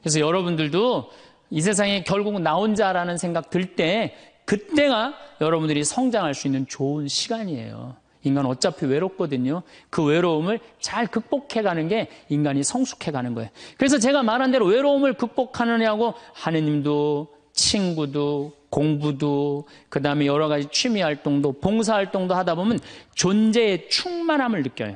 그래서 여러분들도 이 세상에 결국은 나 혼자라는 생각 들 때 그때가 여러분들이 성장할 수 있는 좋은 시간이에요. 인간은 어차피 외롭거든요. 그 외로움을 잘 극복해가는 게 인간이 성숙해가는 거예요. 그래서 제가 말한 대로 외로움을 극복하느냐고 하느님도 친구도 공부도 그다음에 여러 가지 취미 활동도 봉사 활동도 하다 보면 존재의 충만함을 느껴요.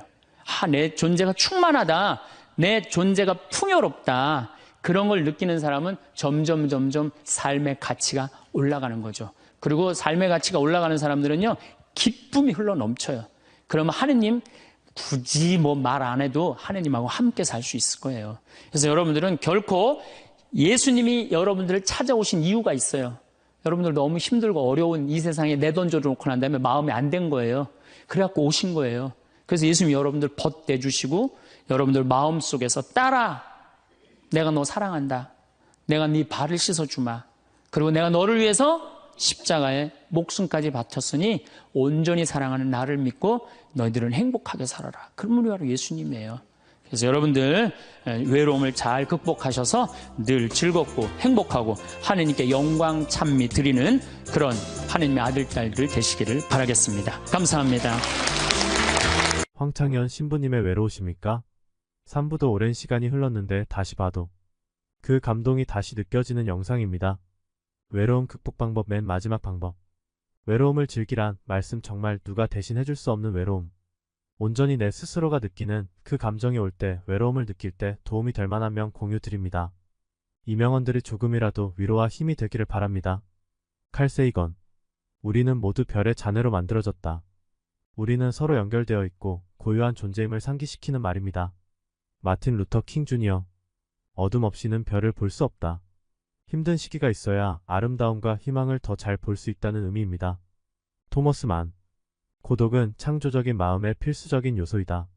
내 존재가 충만하다. 내 존재가 풍요롭다. 그런 걸 느끼는 사람은 점점 삶의 가치가 올라가는 거죠. 그리고 삶의 가치가 올라가는 사람들은요. 기쁨이 흘러 넘쳐요. 그러면 하느님 굳이 말 안 해도 하느님하고 함께 살 수 있을 거예요. 그래서 여러분들은 결코 예수님이 여러분들을 찾아오신 이유가 있어요. 여러분들 너무 힘들고 어려운 이 세상에 내던져 놓고 난 다음에 마음이 안 된 거예요. 그래갖고 오신 거예요. 그래서 예수님이 여러분들 벗대주시고 여러분들 마음속에서 딸아 내가 너 사랑한다. 내가 네 발을 씻어주마. 그리고 내가 너를 위해서 십자가에 목숨까지 바쳤으니 온전히 사랑하는 나를 믿고 너희들은 행복하게 살아라. 그런 분이 바로 예수님이에요. 그래서 여러분들 외로움을 잘 극복하셔서 늘 즐겁고 행복하고 하느님께 영광 찬미 드리는 그런 하느님의 아들 딸들 되시기를 바라겠습니다. 감사합니다. 황창현 신부님의 외로우십니까? 3부도 오랜 시간이 흘렀는데 다시 봐도 그 감동이 다시 느껴지는 영상입니다. 외로움 극복 방법 맨 마지막 방법. 외로움을 즐기란 말씀 정말 누가 대신 해줄 수 없는 외로움. 온전히 내 스스로가 느끼는 그 감정이 올 때 외로움을 느낄 때 도움이 될 만한 명 공유 드립니다. 이 명언들이 조금이라도 위로와 힘이 되기를 바랍니다. 칼 세이건. 우리는 모두 별의 자녀로 만들어졌다. 우리는 서로 연결되어 있고 고유한 존재임을 상기시키는 말입니다. 마틴 루터 킹 주니어. 어둠 없이는 별을 볼 수 없다. 힘든 시기가 있어야 아름다움과 희망을 더 잘 볼 수 있다는 의미입니다. 토머스 만. 고독은 창조적인 마음의 필수적인 요소이다.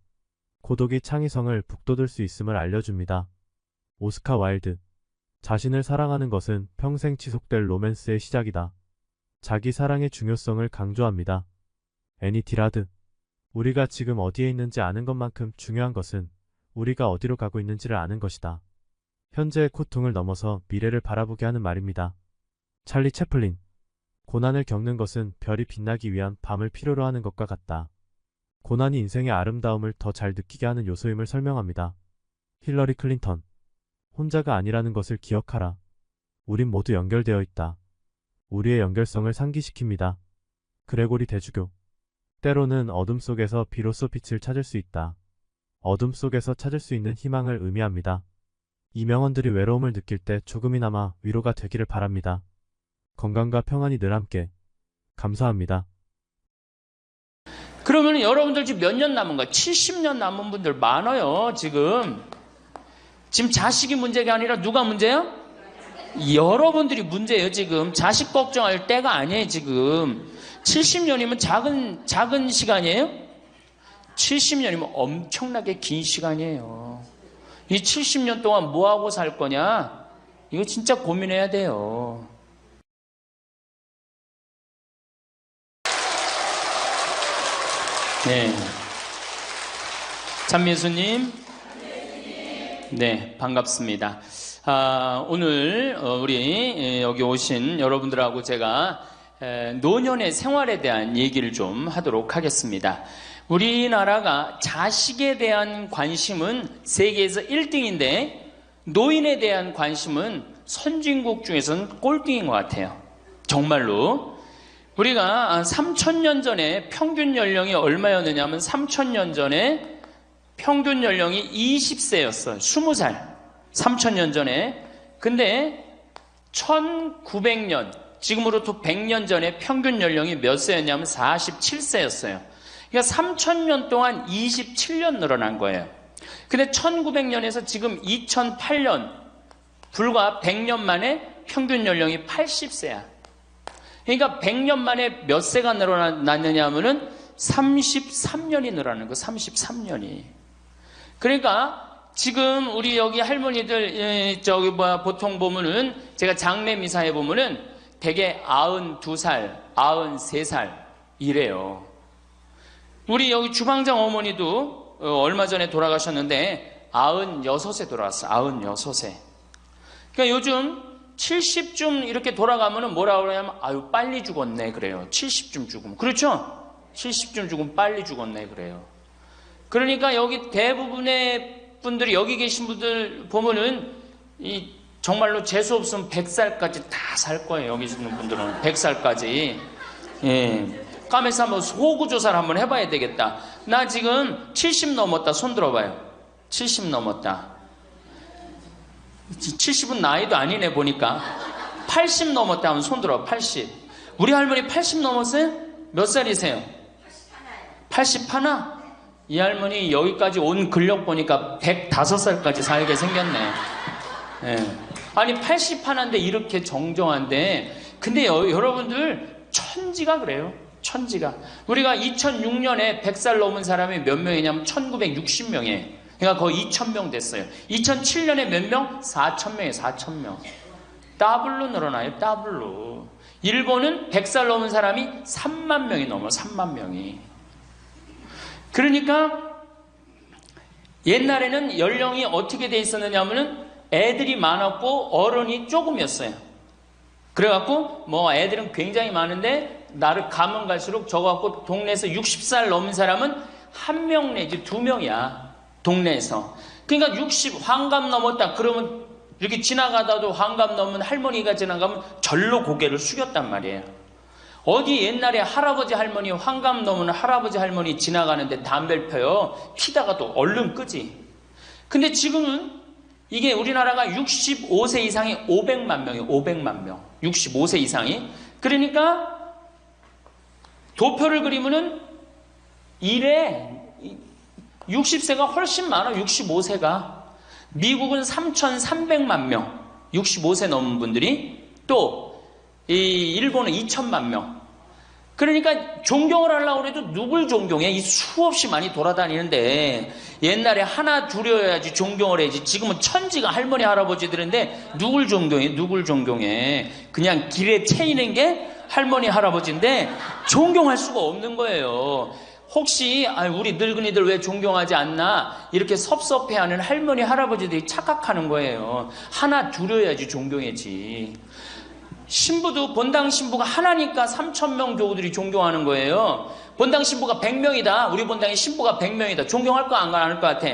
고독이 창의성을 북돋을 수 있음을 알려줍니다. 오스카 와일드. 자신을 사랑하는 것은 평생 지속될 로맨스의 시작이다. 자기 사랑의 중요성을 강조합니다. 애니 디라드. 우리가 지금 어디에 있는지 아는 것만큼 중요한 것은 우리가 어디로 가고 있는지를 아는 것이다. 현재의 고통을 넘어서 미래를 바라보게 하는 말입니다. 찰리 채플린. 고난을 겪는 것은 별이 빛나기 위한 밤을 필요로 하는 것과 같다. 고난이 인생의 아름다움을 더 잘 느끼게 하는 요소임을 설명합니다. 힐러리 클린턴. 혼자가 아니라는 것을 기억하라. 우린 모두 연결되어 있다. 우리의 연결성을 상기시킵니다. 그레고리 대주교. 때로는 어둠 속에서 비로소 빛을 찾을 수 있다. 어둠 속에서 찾을 수 있는 희망을 의미합니다. 이 명언들이 외로움을 느낄 때 조금이나마 위로가 되기를 바랍니다. 건강과 평안이 늘 함께. 감사합니다. 그러면 여러분들 지금 몇 년 남은 거야? 70년 남은 분들 많아요. 지금 자식이 문제가 아니라 누가 문제야? 여러분들이 문제예요. 지금 자식 걱정할 때가 아니에요. 지금 70년이면 작은 시간이에요? 70년이면 엄청나게 긴 시간이에요. 이 70년 동안 뭐하고 살 거냐? 이거 진짜 고민해야 돼요. 네. 찬미수님. 네, 반갑습니다. 오늘 우리 여기 오신 여러분들하고 제가 노년의 생활에 대한 얘기를 좀 하도록 하겠습니다. 우리나라가 자식에 대한 관심은 세계에서 1등인데 노인에 대한 관심은 선진국 중에서는 꼴등인 것 같아요. 정말로. 우리가 3,000년 전에 평균 연령이 얼마였느냐 하면 3,000년 전에 평균 연령이 20세였어요. 20살. 3,000년 전에. 근데 1900년, 지금으로부터 100년 전에 평균 연령이 몇 세였냐면 47세였어요. 그러니까 3,000년 동안 27년 늘어난 거예요. 근데 1900년에서 지금 2008년, 불과 100년 만에 평균 연령이 80세야. 그러니까 100년 만에 몇 세가 늘어났느냐 하면은 33년이 늘어나는 거, 33년이. 그러니까 지금 우리 여기 할머니들 보통 보면은 제가 장례 미사에 보면은 대개 92살, 93살 이래요. 우리 여기 주방장 어머니도 얼마 전에 돌아가셨는데 96세 돌아왔어요. 96세. 그러니까 요즘 70쯤 이렇게 돌아가면은 뭐라 그러냐면 아유 빨리 죽었네 그래요. 70쯤 죽으면. 그렇죠? 70쯤 죽으면 빨리 죽었네 그래요. 그러니까 여기 대부분의 분들이 여기 계신 분들 보면은 정말로 재수 없으면 100살까지 다 살 거예요. 여기 있는 분들은 100살까지. 예. 까매서 한번 소구조사를 한번 해봐야 되겠다. 나 지금 70 넘었다. 손 들어봐요. 70 넘었다. 70은 나이도 아니네 보니까. 80 넘었다 하면 손 들어. 80. 우리 할머니 80 넘었어요? 몇 살이세요? 81? 이 할머니 여기까지 온 근력 보니까 105살까지 살게 생겼네. 예. 아니 81인데 이렇게 정정한데, 근데 여러분들 천지가 그래요. 천지가. 우리가 2006년에 100살 넘은 사람이 몇 명이냐면 1960명이에요. 그러니까 거의 2,000명 됐어요. 2007년에 몇 명? 4,000명이에요. 4,000명. 더블로 늘어나요. 더블로. 일본은 100살 넘은 사람이 3만 명이 넘어. 3만 명이. 그러니까 옛날에는 연령이 어떻게 돼 있었느냐 하면은 애들이 많았고 어른이 조금이었어요. 그래갖고 뭐 애들은 굉장히 많은데 나를 가면 갈수록 적어갖고 동네에서 60살 넘은 사람은 1명 내지 2명이야. 동네에서. 그러니까 60 환갑 넘었다 그러면 이렇게 지나가다도 환갑 넘은 할머니가 지나가면 절로 고개를 숙였단 말이에요. 어디 옛날에 할아버지 할머니 환갑 넘은 할아버지 할머니 지나가는데 담배를 펴요. 피다가도 얼른 끄지. 근데 지금은 이게 우리나라가 65세 이상이 500만 명이에요. 500만 명. 65세 이상이. 그러니까 도표를 그리면은 이래 60세가 훨씬 많아. 65세가. 미국은 3,300만 명. 65세 넘은 분들이. 또 이 일본은 2천만 명. 그러니까 존경을 하려고 해도 누굴 존경해? 이 수없이 많이 돌아다니는데 옛날에 하나 둘이어야지 존경을 해야지. 지금은 천지가 할머니 할아버지들인데 누굴 존경해? 누굴 존경해? 그냥 길에 채이는 게 할머니 할아버지인데 존경할 수가 없는 거예요. 혹시 우리 늙은이들 왜 존경하지 않나 이렇게 섭섭해하는 할머니 할아버지들이 착각하는 거예요. 하나 둘이어야지 존경해지. 신부도 본당 신부가 하나니까 3,000명 교우들이 존경하는 거예요. 본당 신부가 100명이다. 우리 본당에 신부가 100명이다. 존경할 거 안 할 것 같아.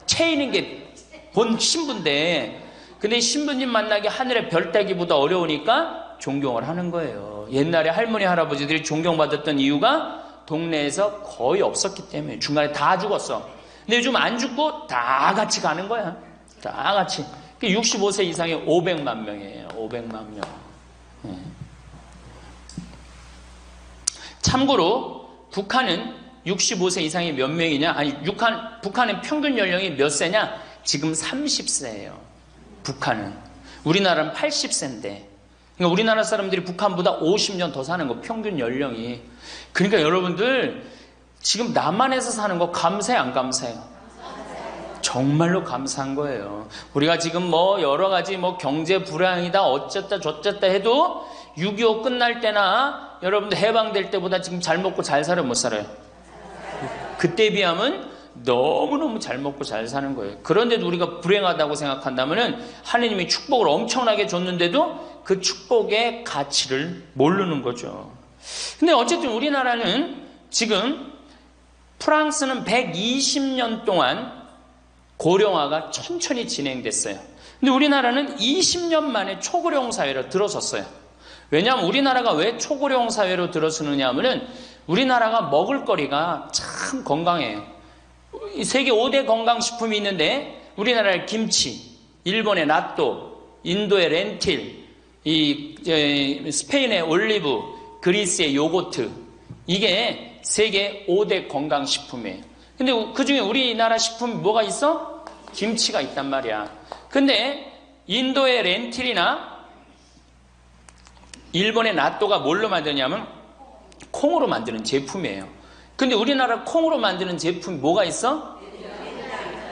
채이는 게 본 신부인데, 근데 신부님 만나기 하늘의 별 따기보다 어려우니까 존경을 하는 거예요. 옛날에 할머니 할아버지들이 존경받았던 이유가 동네에서 거의 없었기 때문에. 중간에 다 죽었어. 근데 요즘 안 죽고 다 같이 가는 거야. 다 같이. 65세 이상이 500만 명이에요. 500만 명. 참고로 북한은 65세 이상이 몇 명이냐? 아니, 북한은 평균 연령이 몇 세냐? 지금 30세예요. 북한은. 우리나라는 80세인데. 그러니까 우리나라 사람들이 북한보다 50년 더 사는 거, 평균 연령이. 그러니까 여러분들 지금 남한에서 사는 거 감사해 안 감사해요? 정말로 감사한 거예요. 우리가 지금 뭐 여러 가지 뭐 경제 불황이다 어쨌다 저쨌다 해도 6.25 끝날 때나 여러분들 해방될 때보다 지금 잘 먹고 잘 살아요, 못 살아요? 그때에 비하면 너무너무 잘 먹고 잘 사는 거예요. 그런데도 우리가 불행하다고 생각한다면은 하느님이 축복을 엄청나게 줬는데도 그 축복의 가치를 모르는 거죠. 근데 어쨌든 우리나라는 지금 프랑스는 120년 동안 고령화가 천천히 진행됐어요. 근데 우리나라는 20년 만에 초고령 사회로 들어섰어요. 왜냐하면 우리나라가 왜 초고령 사회로 들어서느냐 하면은 우리나라가 먹을 거리가 참 건강해요. 세계 5대 건강식품이 있는데 우리나라의 김치, 일본의 나또, 인도의 렌틸, 스페인의 올리브, 그리스의 요거트, 이게 세계 5대 건강식품이에요. 근데 그 중에 우리나라 식품이 뭐가 있어? 김치가 있단 말이야. 근데 인도의 렌틸이나 일본의 나또가 뭘로 만드냐면 콩으로 만드는 제품이에요. 근데 우리나라 콩으로 만드는 제품이 뭐가 있어?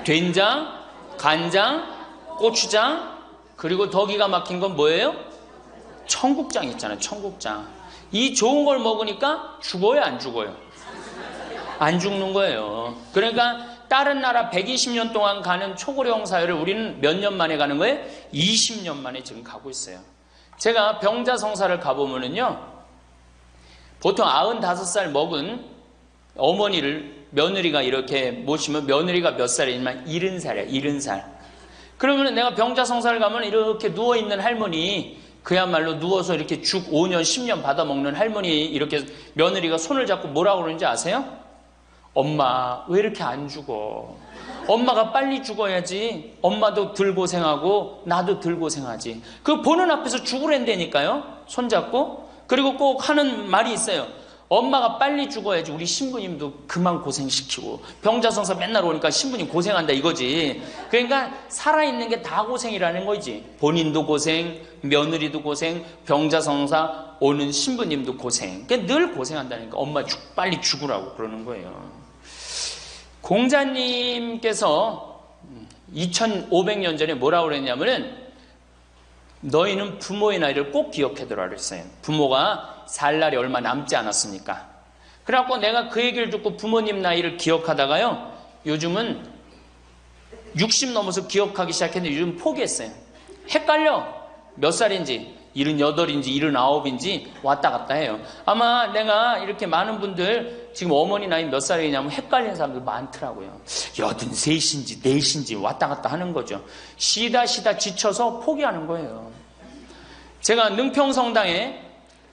된장, 간장, 고추장, 그리고 더 기가 막힌 건 뭐예요? 청국장 있잖아요. 청국장. 이 좋은 걸 먹으니까 죽어요, 안 죽어요? 안 죽는 거예요. 그러니까 다른 나라 120년 동안 가는 초고령 사회를 우리는 몇 년 만에 가는 거예요? 20년 만에 지금 가고 있어요. 제가 병자성사를 가보면은요, 보통 95살 먹은 어머니를 며느리가 이렇게 모시면 며느리가 몇 살이냐면 70살이야, 70살. 그러면 내가 병자성사를 가면 이렇게 누워있는 할머니, 그야말로 누워서 이렇게 죽 5년, 10년 받아먹는 할머니, 이렇게 며느리가 손을 잡고 뭐라고 그러는지 아세요? 엄마, 왜 이렇게 안 죽어? 엄마가 빨리 죽어야지. 엄마도 덜 고생하고 나도 덜 고생하지. 그 보는 앞에서 죽으랜다니까요. 손잡고. 그리고 꼭 하는 말이 있어요. 엄마가 빨리 죽어야지 우리 신부님도 그만 고생시키고. 병자성사 맨날 오니까 신부님 고생한다 이거지. 그러니까 살아있는 게 다 고생이라는 거지. 본인도 고생, 며느리도 고생, 병자성사 오는 신부님도 고생. 그러니까 늘 고생한다니까. 엄마 빨리 죽으라고 그러는 거예요. 공자님께서 2500년 전에 뭐라고 그랬냐면은 너희는 부모의 나이를 꼭 기억해두라 그랬어요. 부모가 살 날이 얼마 남지 않았으니까. 그래갖고 내가 그 얘기를 듣고 부모님 나이를 기억하다가요, 요즘은 60 넘어서 기억하기 시작했는데 요즘 포기했어요. 헷갈려. 몇 살인지 78인지 79인지 왔다 갔다 해요. 아마 내가 이렇게 많은 분들 지금 어머니 나이 몇 살이냐면 헷갈리는 사람들 많더라고요. 83인지 4인지 왔다 갔다 하는 거죠. 쉬다 지쳐서 포기하는 거예요. 제가 능평성당에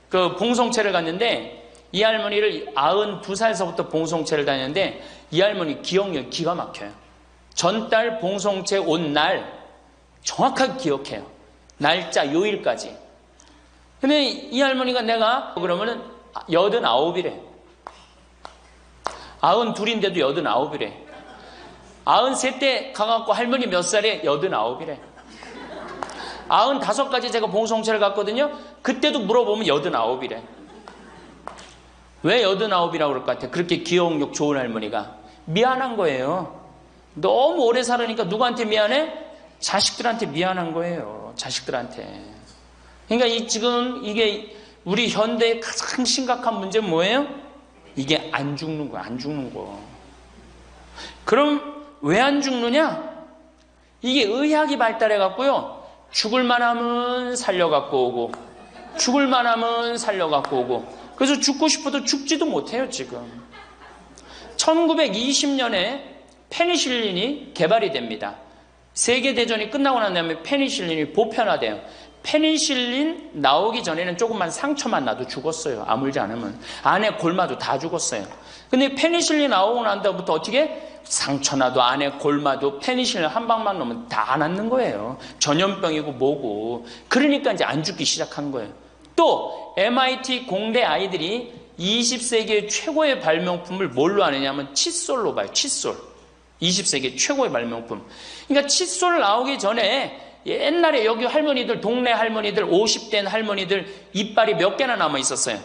그 봉송체를 갔는데 이 할머니를 92살서부터 봉송체를 다녔는데 이 할머니 기억력이 기가 막혀요. 전달 봉송체 온 날 정확하게 기억해요. 날짜 요일까지. 근데 이 할머니가 내가 그러면은 89이래. 92인데도 89이래. 93 때 가갖고 할머니 몇 살에 89이래. 95까지 제가 봉송체를 갔거든요. 그때도 물어보면 89이래. 왜 89이라고 그럴 것 같아? 그렇게 기억력 좋은 할머니가. 미안한 거예요. 너무 오래 살으니까 누구한테 미안해? 자식들한테 미안한 거예요. 자식들한테. 그러니까 지금 이게 우리 현대의 가장 심각한 문제는 뭐예요? 이게 안 죽는 거야. 안 죽는 거. 그럼 왜 안 죽느냐? 이게 의학이 발달해 갖고요. 죽을 만하면 살려 갖고 오고 죽을 만하면 살려 갖고 오고 그래서 죽고 싶어도 죽지도 못해요. 지금 1920년에 페니실린이 개발이 됩니다. 세계대전이 끝나고 난 다음에 페니실린이 보편화돼요. 페니실린 나오기 전에는 조금만 상처만 나도 죽었어요. 아물지 않으면. 안에 골마도 다 죽었어요. 근데 페니실린 나오고 난 다음부터 어떻게? 상처 나도 안에 골마도 페니실린 한 방만 넣으면 다 낫는 거예요. 전염병이고 뭐고. 그러니까 이제 안 죽기 시작한 거예요. 또 MIT 공대 아이들이 20세기의 최고의 발명품을 뭘로 아느냐면 칫솔로 봐요. 칫솔. 20세기 최고의 발명품. 그러니까 칫솔 나오기 전에 옛날에 여기 할머니들, 동네 할머니들, 50된 할머니들 이빨이 몇 개나 남아 있었어요.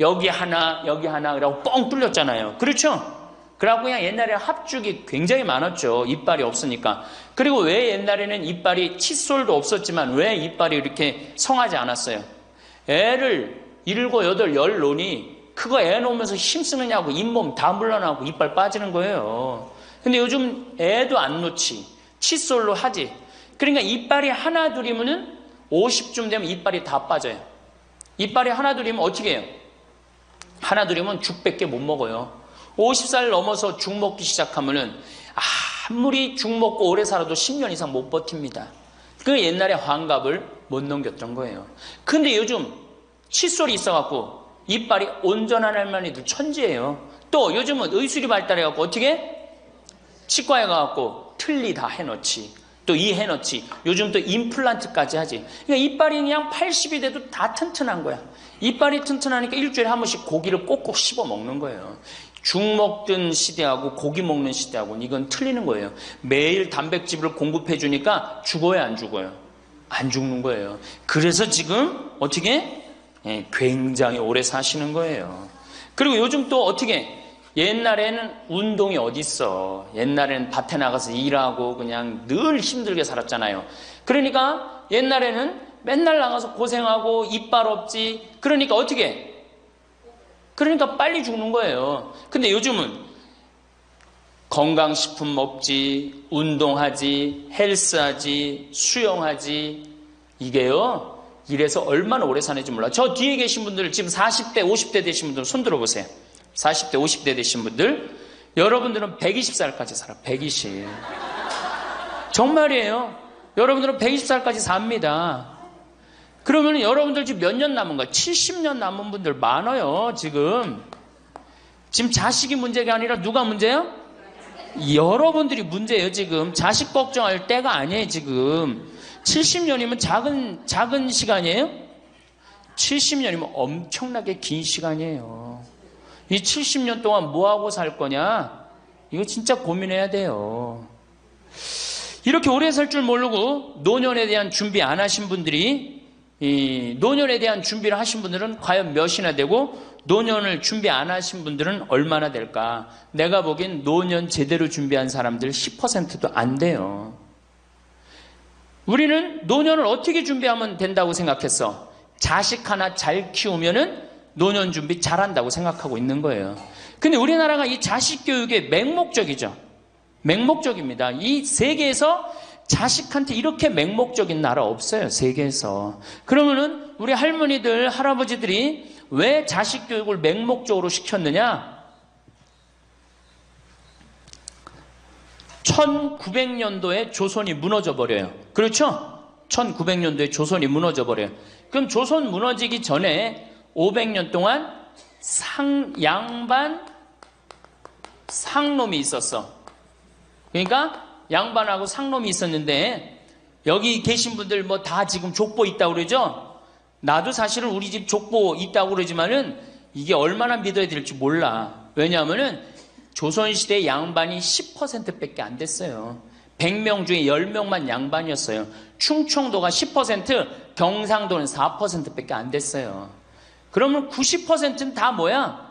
여기 하나, 그러고 뻥 뚫렸잖아요. 그렇죠? 그래갖고 그냥 옛날에 합죽이 굉장히 많았죠. 이빨이 없으니까. 그리고 왜 옛날에는 이빨이 칫솔도 없었지만 왜 이빨이 이렇게 성하지 않았어요? 애를 7, 8, 10 놓으니 그거 애 놓으면서 힘쓰느냐고 잇몸 다 물러나고 이빨 빠지는 거예요. 근데 요즘 애도 안 놓지. 칫솔로 하지. 그러니까 이빨이 하나 둘이면은 50쯤 되면 이빨이 다 빠져요. 이빨이 하나 둘이면 어떻게 해요? 하나 둘이면 죽밖에 못 먹어요. 50살 넘어서 죽 먹기 시작하면은 아무리 죽 먹고 오래 살아도 10년 이상 못 버팁니다. 그 옛날에 환갑을 못 넘겼던 거예요. 근데 요즘 칫솔이 있어갖고 이빨이 온전한 할머니들 천지예요. 또 요즘은 의술이 발달해갖고 어떻게? 치과에 가갖고 틀니 다 해놓지. 또 이 해놓지. 요즘 또 임플란트까지 하지. 그러니까 이빨이 그냥 80이 돼도 다 튼튼한 거야. 이빨이 튼튼하니까 일주일에 한 번씩 고기를 꼭꼭 씹어 먹는 거예요. 죽 먹던 시대하고 고기 먹는 시대하고는 이건 틀리는 거예요. 매일 단백질을 공급해 주니까 죽어요, 안 죽어요? 안 죽는 거예요. 그래서 지금 어떻게? 굉장히 오래 사시는 거예요. 그리고 요즘 또 어떻게? 옛날에는 운동이 어딨어. 옛날에는 밭에 나가서 일하고 그냥 늘 힘들게 살았잖아요. 그러니까 옛날에는 맨날 나가서 고생하고 이빨 없지. 그러니까 어떻게? 그러니까 빨리 죽는 거예요. 근데 요즘은 건강식품 먹지, 운동하지, 헬스하지, 수영하지. 이게요, 이래서 얼마나 오래 사는지 몰라. 저 뒤에 계신 분들, 지금 40대, 50대 되신 분들 손 들어보세요. 40대, 50대 되신 분들, 여러분들은 120살까지 살아. 120. 정말이에요. 여러분들은 120살까지 삽니다. 그러면 여러분들 지금 몇 년 남은 거야? 70년 남은 분들 많아요, 지금. 지금 자식이 문제가 아니라 누가 문제예요? 여러분들이 문제예요, 지금. 자식 걱정할 때가 아니에요, 지금. 70년이면 작은 시간이에요? 70년이면 엄청나게 긴 시간이에요. 이 70년 동안 뭐하고 살 거냐? 이거 진짜 고민해야 돼요. 이렇게 오래 살 줄 모르고 노년에 대한 준비 안 하신 분들이, 이 노년에 대한 준비를 하신 분들은 과연 몇이나 되고, 노년을 준비 안 하신 분들은 얼마나 될까? 내가 보기엔 노년 제대로 준비한 사람들 10%도 안 돼요. 우리는 노년을 어떻게 준비하면 된다고 생각했어? 자식 하나 잘 키우면은 노년 준비 잘한다고 생각하고 있는 거예요. 근데 우리나라가 이 자식 교육의 맹목적이죠. 맹목적입니다. 이 세계에서 자식한테 이렇게 맹목적인 나라 없어요, 세계에서. 그러면은 우리 할머니들, 할아버지들이 왜 자식 교육을 맹목적으로 시켰느냐? 1900년도에 조선이 무너져 버려요. 그렇죠? 1900년도에 조선이 무너져 버려요. 그럼 조선 무너지기 전에 500년 동안 양반 상놈이 있었어. 그러니까 양반하고 상놈이 있었는데, 여기 계신 분들 뭐 다 지금 족보 있다고 그러죠? 나도 사실은 우리 집 족보 있다고 그러지만은 이게 얼마나 믿어야 될지 몰라. 왜냐하면은 조선시대 양반이 10%밖에 안 됐어요. 100명 중에 10명만 양반이었어요. 충청도가 10%, 경상도는 4%밖에 안 됐어요. 그러면 90%는 다 뭐야?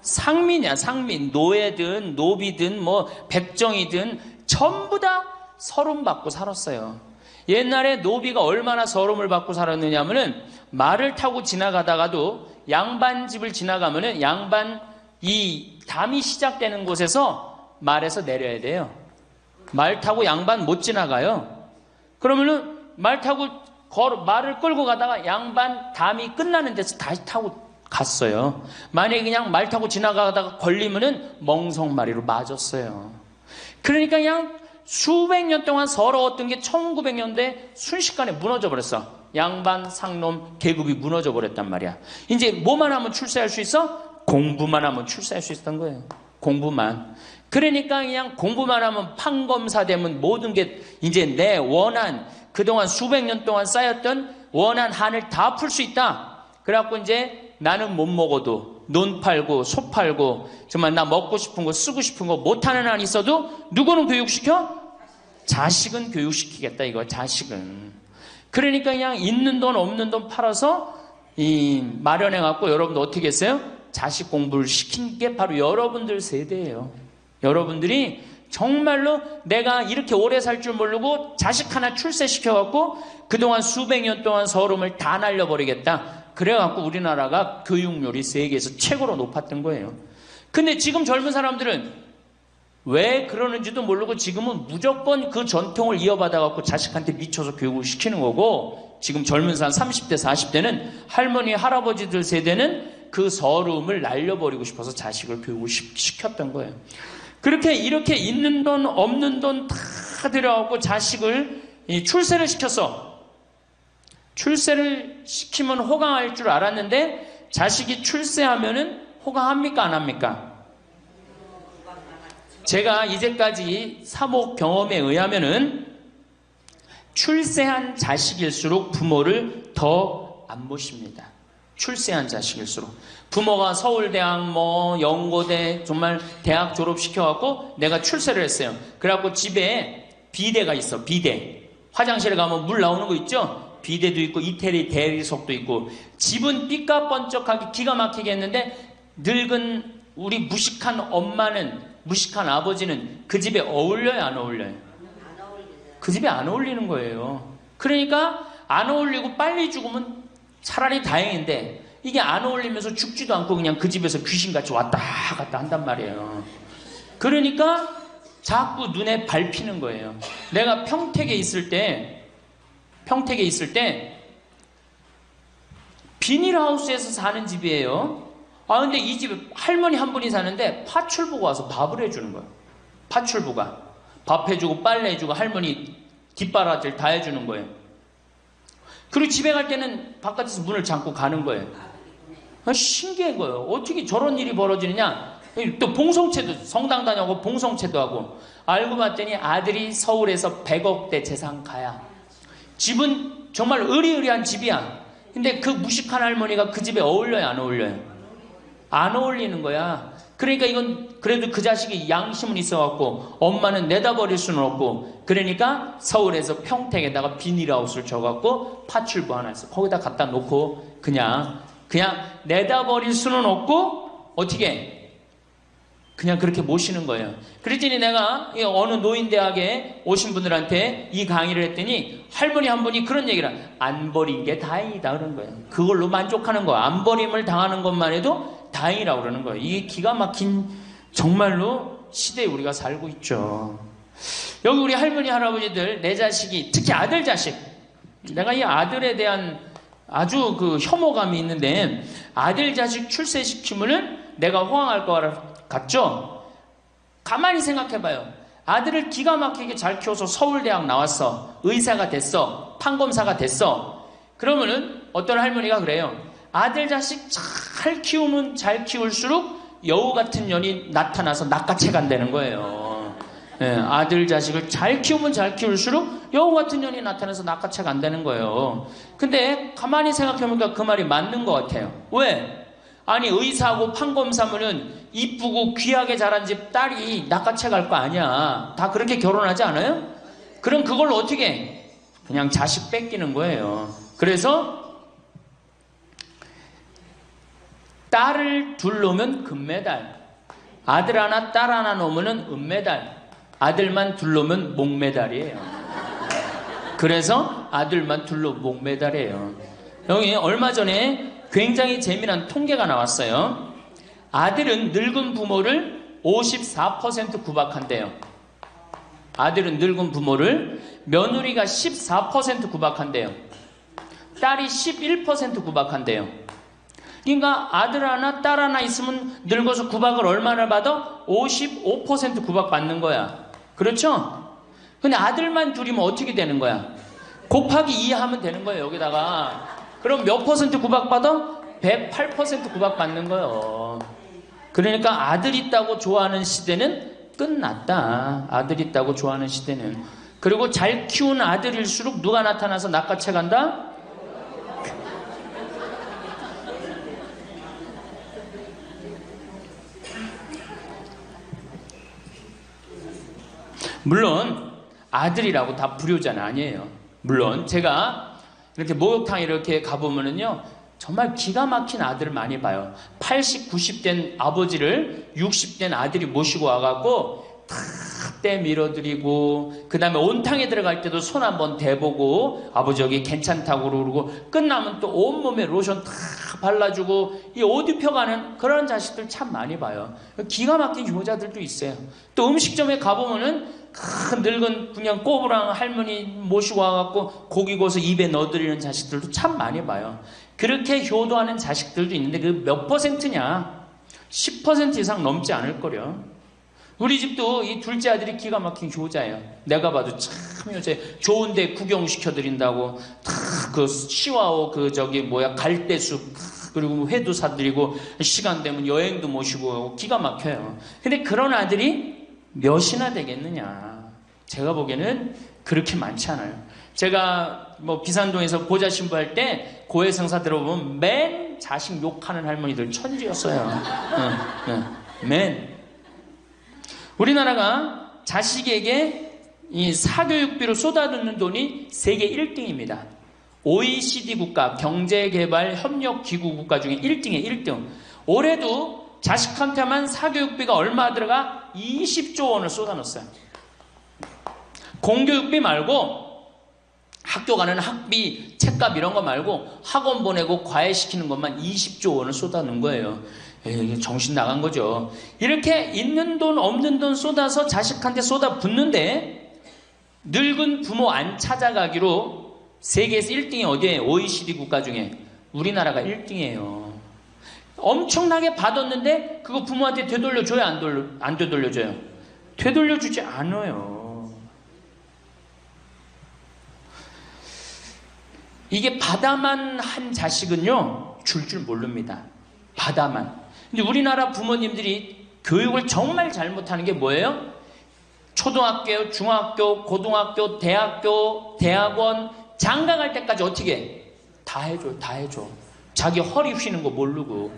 상민이야, 상민. 노예든 노비든 뭐 백정이든 전부 다 서름 받고 살았어요. 옛날에 노비가 얼마나 서름을 받고 살았느냐면은 말을 타고 지나가다가도 양반 집을 지나가면은 양반 이 담이 시작되는 곳에서 말에서 내려야 돼요. 말 타고 양반 못 지나가요. 그러면은 말 타고 말을 끌고 가다가 양반 담이 끝나는 데서 다시 타고 갔어요. 만약에 그냥 말 타고 지나가다가 걸리면은 멍석마리로 맞았어요. 그러니까 그냥 수백 년 동안 서러웠던 게 1900년대 순식간에 무너져 버렸어. 양반, 상놈, 계급이 무너져 버렸단 말이야. 이제 뭐만 하면 출세할 수 있어? 공부만 하면 출세할 수 있었던 거예요. 공부만. 그러니까 그냥 공부만 하면 판검사 되면 모든 게 이제 내 원한, 그동안 수백 년 동안 쌓였던 원한 한을 다 풀 수 있다. 그래갖고 이제 나는 못 먹어도 논 팔고 소 팔고 정말 나 먹고 싶은 거 쓰고 싶은 거 못하는 한 있어도 누구는 교육시켜? 자식은 교육시키겠다 이거. 자식은. 그러니까 그냥 있는 돈 없는 돈 팔아서 마련해갖고 여러분들 어떻게 했어요? 자식 공부를 시킨 게 바로 여러분들 세대예요. 여러분들이 정말로 내가 이렇게 오래 살 줄 모르고 자식 하나 출세시켜갖고 그동안 수백 년 동안 서름을 다 날려버리겠다. 그래갖고 우리나라가 교육률이 세계에서 최고로 높았던 거예요. 근데 지금 젊은 사람들은 왜 그러는지도 모르고 지금은 무조건 그 전통을 이어받아갖고 자식한테 미쳐서 교육을 시키는 거고, 지금 젊은 사람 30대 40대는 할머니 할아버지들 세대는 그 서러움을 날려버리고 싶어서 자식을 교육을 시켰던 거예요. 그렇게 이렇게 있는 돈 없는 돈 다 들여갖고 자식을 출세를 시켰어. 출세를 시키면 호강할 줄 알았는데 자식이 출세하면은 호강합니까 안 합니까? 제가 이제까지 사목 경험에 의하면은 출세한 자식일수록 부모를 더 안 모십니다. 출세한 자식일수록. 부모가 서울대학 연고대 정말 대학 졸업시켜갖고 내가 출세를 했어요. 그래갖고 집에 비데가 있어. 비데. 화장실에 가면 물 나오는 거 있죠? 비데도 있고 이태리 대리석도 있고 집은 삐까번쩍하게 기가 막히게 했는데 늙은 우리 무식한 엄마는 무식한 아버지는 그 집에 어울려요 안 어울려요? 그 집에 안 어울리는 거예요. 그러니까 안 어울리고 빨리 죽으면 차라리 다행인데 이게 안 어울리면서 죽지도 않고 그냥 그 집에서 귀신같이 왔다 갔다 한단 말이에요. 그러니까 자꾸 눈에 밟히는 거예요. 내가 평택에 있을 때 비닐하우스에서 사는 집이에요. 근데 이 집에 할머니 한 분이 사는데 파출부가 와서 밥을 해주는 거예요. 파출부가 밥 해주고 빨래 해주고 할머니 뒷바라지를 다 해주는 거예요. 그리고 집에 갈 때는 바깥에서 문을 잠고 가는 거예요. 신기한 거예요. 어떻게 저런 일이 벌어지느냐. 또 봉송체도 성당 다녀고 봉송체도 하고 알고 봤더니 아들이 서울에서 100억대 재산가야. 집은 정말 의리의리한 집이야. 근데 그 무식한 할머니가 그 집에 어울려요 안 어울려요? 안 어울리는 거야. 그러니까 이건 그래도 그 자식이 양심은 있어갖고 엄마는 내다버릴 수는 없고 그러니까 서울에서 평택에다가 비닐하우스를 줘갖고 파출부 하나 있어. 거기다 갖다 놓고 그냥 내다버릴 수는 없고 어떻게 그냥 그렇게 모시는 거예요. 그랬더니 내가 어느 노인대학에 오신 분들한테 이 강의를 했더니 할머니 한 분이 그런 얘기를 안 버린 게 다행이다 그런 거예요. 그걸로 만족하는 거야. 안 버림을 당하는 것만 해도 다행이라고 그러는 거예요. 이게 기가 막힌 정말로 시대에 우리가 살고 있죠. 여기 우리 할머니 할아버지들 내 자식이 특히 아들 자식 내가 이 아들에 대한 아주 그 혐오감이 있는데 아들 자식 출세시키면은 내가 호강할 것 같죠? 가만히 생각해봐요. 아들을 기가 막히게 잘 키워서 서울대학 나왔어. 의사가 됐어. 판검사가 됐어. 그러면은 어떤 할머니가 그래요. 아들 자식 잘 키우면 잘 키울수록 여우 같은 년이 나타나서 낚아채 간다는 거예요. 아들 자식을 잘 키우면 잘 키울수록 여우 같은 년이 나타나서 낚아채 간다는 거예요. 근데 가만히 생각해보니까 그 말이 맞는 것 같아요. 왜? 아니 의사하고 판검사면은 이쁘고 귀하게 자란 집 딸이 낚아채 갈 거 아니야. 다 그렇게 결혼하지 않아요? 그럼 그걸 어떻게 해? 그냥 자식 뺏기는 거예요. 그래서 딸을 둘 놓으면 금메달, 아들 하나 딸 하나 놓으면 은메달, 아들만 둘 놓으면 목메달이에요. 그래서 아들만 둘 놓으면 목메달이에요. 여기 얼마 전에 굉장히 재미난 통계가 나왔어요. 아들은 늙은 부모를 54% 구박한대요. 아들은 늙은 부모를 며느리가 14% 구박한대요. 딸이 11% 구박한대요. 그러니까 아들 하나 딸 하나 있으면 늙어서 구박을 얼마나 받아? 55% 구박받는 거야. 그렇죠? 근데 아들만 둘이면 어떻게 되는 거야? 곱하기 2 하면 되는 거예요. 여기다가. 그럼 몇 퍼센트 구박받아? 108% 구박받는 거예요. 그러니까 아들 있다고 좋아하는 시대는 끝났다. 아들 있다고 좋아하는 시대는. 그리고 잘 키운 아들일수록 누가 나타나서 낚아채 간다? 물론 아들이라고 다 불효자는 아니에요. 물론 제가 이렇게 목욕탕 이렇게 가보면은요 정말 기가 막힌 아들을 많이 봐요. 80, 90된 아버지를 60된 아들이 모시고 와갖고 다 대 밀어드리고, 그 다음에 온탕에 들어갈 때도 손 한번 대보고, 아버지 여기 괜찮다고 그러고, 끝나면 또 온몸에 로션 다 발라주고, 이 옷 입혀가는 그런 자식들 참 많이 봐요. 기가 막힌 효자들도 있어요. 또 음식점에 가보면은 큰 늙은 그냥 꼬부랑 할머니 모시고 와갖고 고기 구워서 입에 넣어드리는 자식들도 참 많이 봐요. 그렇게 효도하는 자식들도 있는데 그 몇 퍼센트냐? 10% 이상 넘지 않을 거려. 우리 집도 이 둘째 아들이 기가 막힌 효자예요. 내가 봐도 참 효자예요. 좋은데 구경시켜드린다고 다 그 시와오 갈대숲 그리고 회도 사드리고 시간 되면 여행도 모시고 기가 막혀요. 근데 그런 아들이 몇이나 되겠느냐? 제가 보기에는 그렇게 많지 않아요. 제가 비산동에서 보좌 신부할 때 고해성사 들어보면 맨 자식 욕하는 할머니들 천지였어요. 맨. 우리나라가 자식에게 이 사교육비로 쏟아붓는 돈이 세계 1등입니다. OECD 국가, 경제개발협력기구 국가 중에 1등이에요. 1등. 올해도 자식한테만 사교육비가 얼마 들어가? 20조 원을 쏟아넣었어요. 공교육비 말고 학교 가는 학비, 책값 이런 거 말고 학원 보내고 과외시키는 것만 20조 원을 쏟아넣은 거예요. 이게 정신 나간 거죠. 이렇게 있는 돈 없는 돈 쏟아서 자식한테 쏟아붓는데 늙은 부모 안 찾아가기로 세계에서 1등이 어디예요? OECD 국가 중에 우리나라가 1등이에요. 엄청나게 받았는데 그거 부모한테 되돌려줘요? 안 되돌려줘요? 되돌려주지 않아요. 이게 받아만 한 자식은요 줄 모릅니다. 받아만. 근데 우리나라 부모님들이 교육을 정말 잘못하는 게 뭐예요? 초등학교, 중학교, 고등학교, 대학교, 대학원, 장가 갈 때까지 어떻게 해? 다 해줘, 다 해줘. 자기 허리 휘는 거 모르고.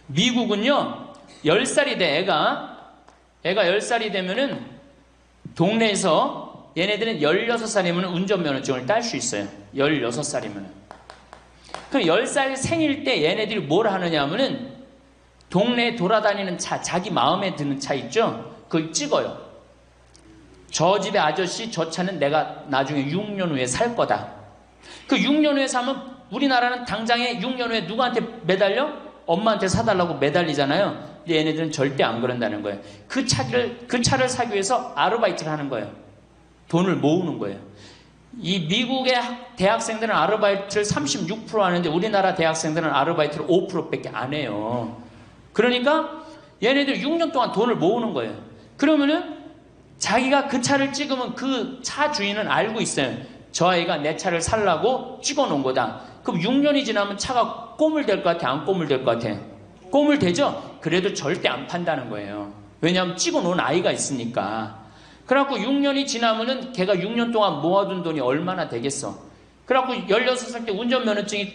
미국은요 10살이 돼 애가 10살이 되면은 동네에서 얘네들은 16살이면 운전면허증을 딸 수 있어요. 16살이면. 그럼 10살 생일 때 얘네들이 뭘 하느냐 하면은 동네에 돌아다니는 차, 자기 마음에 드는 차 있죠? 그걸 찍어요. 저 집의 아저씨 저 차는 내가 나중에 6년 후에 살 거다. 그 6년 후에 사면 우리나라는 당장에 6년 후에 누구한테 매달려? 엄마한테 사달라고 매달리잖아요. 근데 얘네들은 절대 안 그런다는 거예요. 그 차를 사기 위해서 아르바이트를 하는 거예요. 돈을 모으는 거예요. 이 미국의 대학생들은 아르바이트를 36% 하는데 우리나라 대학생들은 아르바이트를 5%밖에 안 해요. 그러니까 얘네들 6년 동안 돈을 모으는 거예요. 그러면은 자기가 그 차를 찍으면 그 차 주인은 알고 있어요. 저 아이가 내 차를 살라고 찍어 놓은 거다. 그럼 6년이 지나면 차가 꼬물될 것 같아? 안 꼬물될 것 같아? 꼬물되죠? 그래도 절대 안 판다는 거예요. 왜냐하면 찍어 놓은 아이가 있으니까. 그래갖고 6년이 지나면은 걔가 6년 동안 모아둔 돈이 얼마나 되겠어. 그래갖고 16살 때 운전면허증이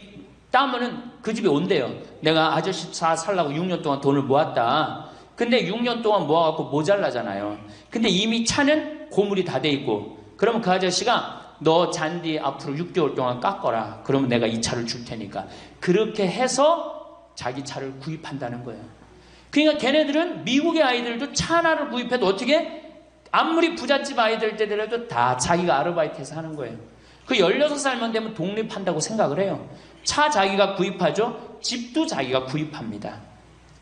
따면은 그 집에 온대요. 내가 아저씨 차 살라고 6년 동안 돈을 모았다. 근데 6년 동안 모아갖고 모자라잖아요. 근데 이미 차는 고물이 다 돼 있고, 그러면 그 아저씨가 너 잔디 앞으로 6개월 동안 깎어라. 그러면 내가 이 차를 줄 테니까. 그렇게 해서 자기 차를 구입한다는 거예요. 그러니까 걔네들은 미국의 아이들도 차 하나를 구입해도 어떻게? 아무리 부잣집 아이들 때더라도 다 자기가 아르바이트해서 하는 거예요. 그 16살만 되면 독립한다고 생각을 해요. 차 자기가 구입하죠. 집도 자기가 구입합니다.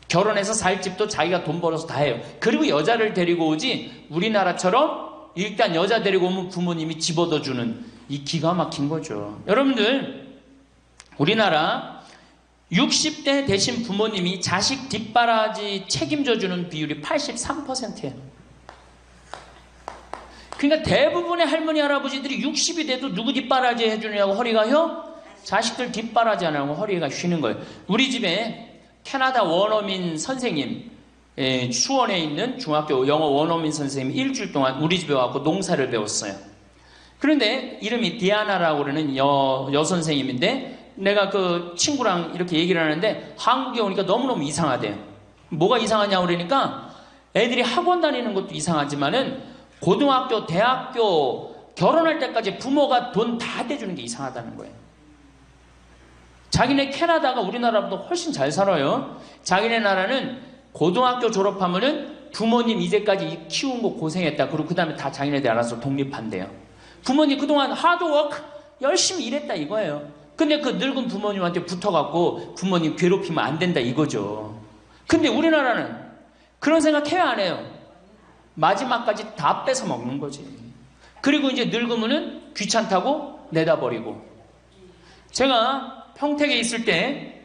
결혼해서 살 집도 자기가 돈 벌어서 다 해요. 그리고 여자를 데리고 오지 우리나라처럼 일단 여자 데리고 오면 부모님이 집 얻어주는 이 기가 막힌 거죠. 여러분들 우리나라 60대 되신 부모님이 자식 뒷바라지 책임져주는 비율이 83%예요. 그러니까 대부분의 할머니 할아버지들이 60이 돼도 누구 뒷바라지 해주느냐고 허리가 휘어? 자식들 뒷바라지 안 하고 허리가 쉬는 거예요. 우리 집에 캐나다 원어민 선생님, 수원에 있는 중학교 영어 원어민 선생님이 일주일 동안 우리 집에 와서 농사를 배웠어요. 그런데 이름이 디아나라고 그러는 여선생님인데 내가 그 친구랑 이렇게 얘기를 하는데 한국에 오니까 너무너무 이상하대요. 뭐가 이상하냐고 그러니까 애들이 학원 다니는 것도 이상하지만은 고등학교, 대학교 결혼할 때까지 부모가 돈 다 대주는 게 이상하다는 거예요. 자기네 캐나다가 우리나라보다 훨씬 잘 살아요. 자기네 나라는 고등학교 졸업하면은 부모님 이제까지 키운 거 고생했다. 그리고 그 다음에 다 자기네들 알아서 독립한대요. 부모님 그동안 하드워크 열심히 일했다 이거예요. 근데 그 늙은 부모님한테 붙어갖고 부모님 괴롭히면 안 된다 이거죠. 근데 우리나라는 그런 생각 해야 안 해요. 마지막까지 다 뺏어 먹는 거지. 그리고 이제 늙으면은 귀찮다고 내다버리고. 제가 평택에 있을 때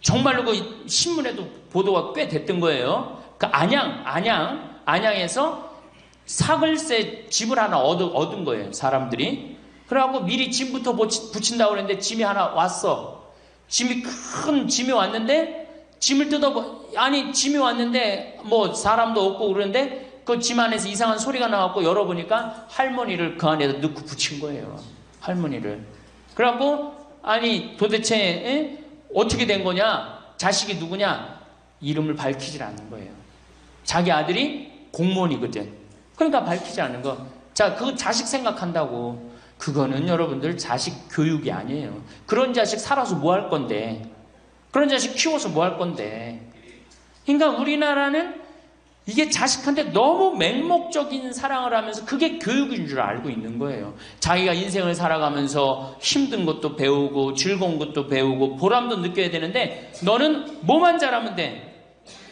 정말로 그 신문에도 보도가 꽤 됐던 거예요. 그 안양에서 사글세 집을 하나 얻은 거예요, 사람들이. 그래갖고 미리 짐부터 붙인다고 그랬는데 짐이 하나 왔어. 큰 짐이 왔는데 짐을 짐이 왔는데 뭐 사람도 없고 그러는데 그 짐 안에서 이상한 소리가 나갖고 열어보니까 할머니를 그 안에다 넣고 붙인 거예요. 할머니를. 그래갖고 아니 도대체 어떻게 된 거냐? 자식이 누구냐? 이름을 밝히질 않는 거예요. 자기 아들이 공무원이거든. 그러니까 밝히지 않는 거. 자, 그 자식 생각한다고. 그거는 여러분들 자식 교육이 아니에요. 그런 자식 살아서 뭐 할 건데. 그런 자식 키워서 뭐 할 건데. 그러니까 우리나라는 이게 자식한테 너무 맹목적인 사랑을 하면서 그게 교육인 줄 알고 있는 거예요. 자기가 인생을 살아가면서 힘든 것도 배우고 즐거운 것도 배우고 보람도 느껴야 되는데 너는 뭐만 잘하면 돼?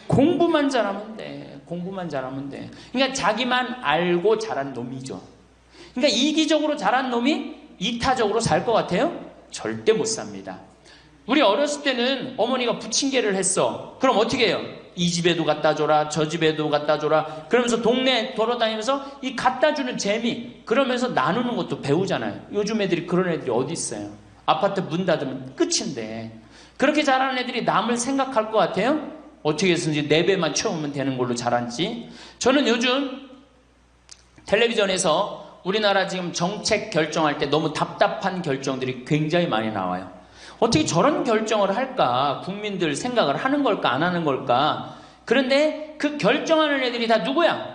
공부만 잘하면 돼. 공부만 잘하면 돼. 그러니까 자기만 알고 자란 놈이죠. 그러니까 이기적으로 자란 놈이 이타적으로 살 것 같아요? 절대 못 삽니다. 우리 어렸을 때는 어머니가 부침개를 했어. 그럼 어떻게 해요? 이 집에도 갖다 줘라, 저 집에도 갖다 줘라. 그러면서 동네 돌아다니면서 이 갖다 주는 재미, 그러면서 나누는 것도 배우잖아요. 요즘 애들이 그런 애들이 어디 있어요? 아파트 문 닫으면 끝인데. 그렇게 자라는 애들이 남을 생각할 것 같아요? 어떻게 해서든지 4배만 채우면 되는 걸로 자란지. 저는 요즘 텔레비전에서 우리나라 지금 정책 결정할 때 너무 답답한 결정들이 굉장히 많이 나와요. 어떻게 저런 결정을 할까? 국민들 생각을 하는 걸까? 안 하는 걸까? 그런데 그 결정하는 애들이 다 누구야?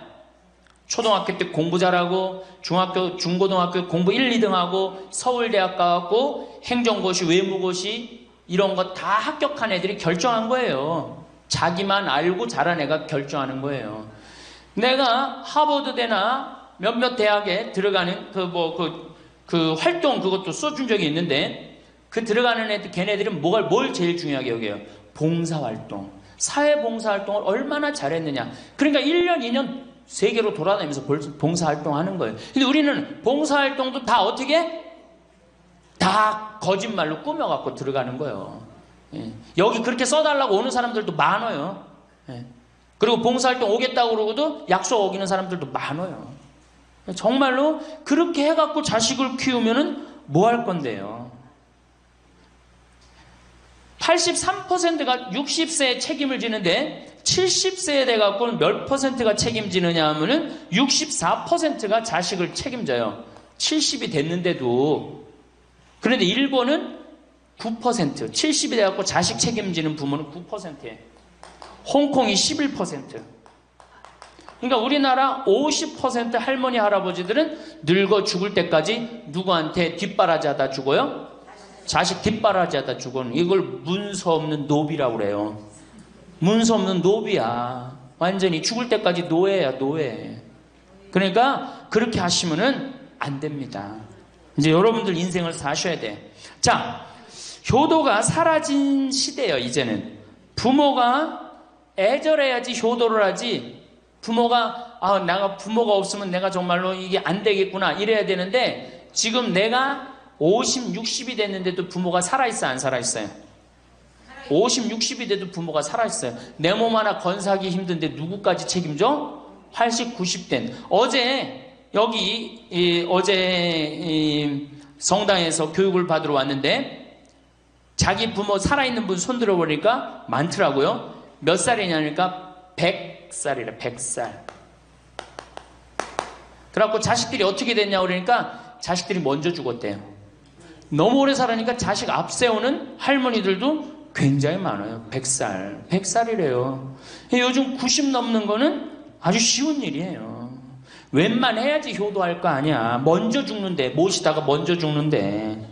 초등학교 때 공부 잘하고 중학교, 중고등학교 공부 1, 2등 하고 서울대학 가고 행정고시, 외무고시 이런 거 다 합격한 애들이 결정한 거예요. 자기만 알고 자란 애가 결정하는 거예요. 내가 하버드대나 몇몇 대학에 들어가는 그 활동 그것도 써준 적이 있는데 그 들어가는 애들, 걔네들은 뭘 제일 중요하게 여겨요? 봉사활동. 사회봉사활동을 얼마나 잘했느냐. 그러니까 1년, 2년 세계로 돌아다니면서 봉사활동 하는 거예요. 근데 우리는 봉사활동도 다 어떻게? 다 거짓말로 꾸며갖고 들어가는 거예요. 예. 여기 그렇게 써달라고 오는 사람들도 많아요. 예. 그리고 봉사활동 오겠다고 그러고도 약속 어기는 사람들도 많아요. 정말로 그렇게 해갖고 자식을 키우면은 뭐 할 건데요? 83%가 60세에 책임을 지는데 70세에 돼갖고는 몇 퍼센트가 책임지느냐 하면은 64%가 자식을 책임져요. 70이 됐는데도. 그런데 일본은 9%, 70이 돼갖고 자식 책임지는 부모는 9%예요. 홍콩이 11%. 그러니까 우리나라 50% 할머니, 할아버지들은 늙어 죽을 때까지 누구한테 뒷바라지 하다 죽어요? 자식 뒷바라지 하다 죽어는 이걸 문서 없는 노비라고 그래요. 문서 없는 노비야. 완전히 죽을 때까지 노예야, 노예. 그러니까 그렇게 하시면은 안 됩니다. 이제 여러분들 인생을 사셔야 돼. 자, 효도가 사라진 시대예요, 이제는. 부모가 애절해야지 효도를 하지. 부모가 내가 부모가 없으면 내가 정말로 이게 안 되겠구나 이래야 되는데 지금 내가 50, 60이 됐는데도 부모가 살아있어 안 살아있어요? 50, 60이 돼도 부모가 살아있어요. 내 몸 하나 건사하기 힘든데 누구까지 책임져? 80, 90된. 어제 성당에서 교육을 받으러 왔는데 자기 부모 살아있는 분 손 들어보니까 많더라고요. 몇 살이냐니까 100살이래. 100살. 그래갖고 자식들이 어떻게 됐냐고 그러니까 자식들이 먼저 죽었대요. 너무 오래 살으니까 자식 앞세우는 할머니들도 굉장히 많아요. 100살. 100살이래요. 요즘 90 넘는 거는 아주 쉬운 일이에요. 웬만해야지 효도할 거 아니야. 먼저 죽는데, 모시다가 먼저 죽는데.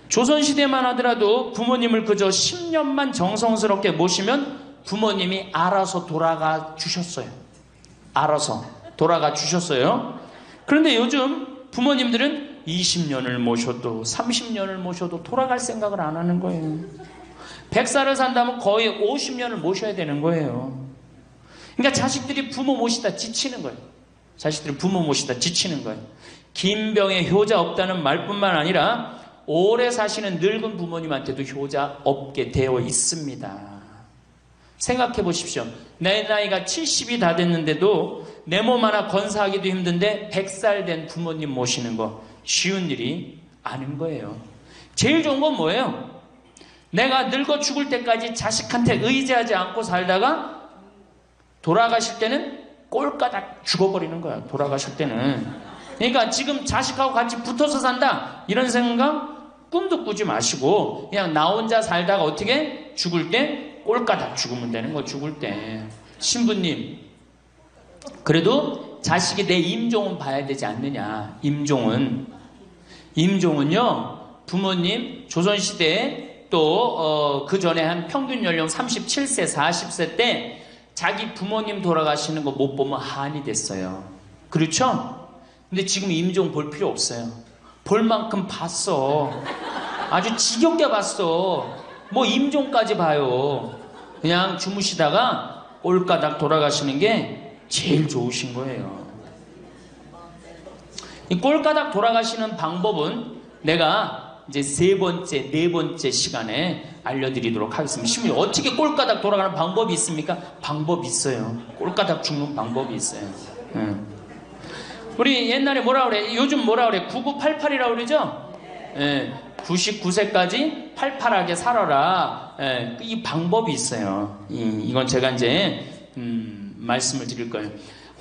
조선시대만 하더라도 부모님을 그저 10년만 정성스럽게 모시면 부모님이 알아서 돌아가 주셨어요. 알아서 돌아가 주셨어요. 그런데 요즘 부모님들은 20년을 모셔도 30년을 모셔도 돌아갈 생각을 안 하는 거예요. 100살을 산다면 거의 50년을 모셔야 되는 거예요. 그러니까 자식들이 부모 모시다 지치는 거예요. 자식들이 부모 모시다 지치는 거예요. 김병에 효자 없다는 말뿐만 아니라 오래 사시는 늙은 부모님한테도 효자 없게 되어 있습니다. 생각해 보십시오. 내 나이가 70이 다 됐는데도 내 몸 하나 건사하기도 힘든데 100살 된 부모님 모시는 거 쉬운 일이 아닌 거예요. 제일 좋은 건 뭐예요? 내가 늙어 죽을 때까지 자식한테 의지하지 않고 살다가 돌아가실 때는 꼴까닥 죽어버리는 거야. 돌아가실 때는. 그러니까 지금 자식하고 같이 붙어서 산다 이런 생각 꿈도 꾸지 마시고 그냥 나 혼자 살다가 어떻게 죽을 때 꼴까닥 죽으면 되는 거. 죽을 때 신부님 그래도 자식이 내 임종은 봐야 되지 않느냐. 임종은요 부모님 조선시대에 또 그 전에 한 평균 연령 37세 40세 때 자기 부모님 돌아가시는 거 못 보면 한이 됐어요. 그렇죠? 근데 지금 임종 볼 필요 없어요. 볼 만큼 봤어. 아주 지겹게 봤어. 뭐 임종까지 봐요. 그냥 주무시다가 꼴까닥 돌아가시는 게 제일 좋으신 거예요. 이 꼴까닥 돌아가시는 방법은 내가 이제 네 번째 시간에 알려드리도록 하겠습니다. 신부님 어떻게 꼴까닥 돌아가는 방법이 있습니까? 방법이 있어요. 꼴까닥 죽는 방법이 있어요. 우리 옛날에 뭐라 그래? 요즘 뭐라 그래? 9988이라고 그러죠? 99세까지 팔팔하게 살아라. 이 방법이 있어요. 이건 제가 이제 말씀을 드릴 거예요.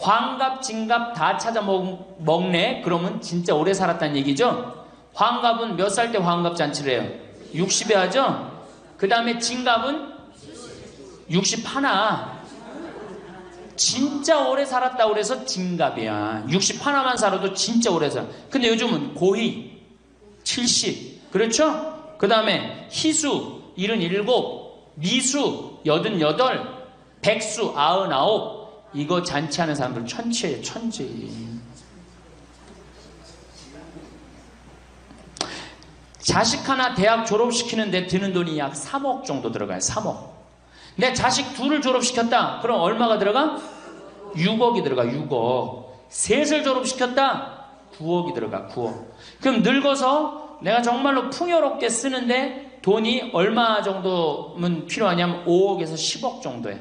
환갑, 진갑 다 찾아 먹네? 그러면 진짜 오래 살았다는 얘기죠? 환갑은 몇 살 때 환갑 잔치를 해요? 60에 하죠? 그 다음에 진갑은 61. 진짜 오래 살았다고 그래서 진갑이야. 61만 살아도 진짜 오래 살아. 근데 요즘은 고희 70. 그렇죠? 그 다음에 희수 77, 미수 88, 백수 99. 이거 잔치하는 사람들 천치예요. 천지. 자식 하나 대학 졸업시키는데 드는 돈이 약 3억 정도 들어가요. 3억. 내 자식 둘을 졸업시켰다. 그럼 얼마가 들어가? 6억이 들어가. 6억. 셋을 졸업시켰다. 9억이 들어가. 9억. 그럼 늙어서 내가 정말로 풍요롭게 쓰는데 돈이 얼마 정도면 필요하냐면 5억에서 10억 정도예요.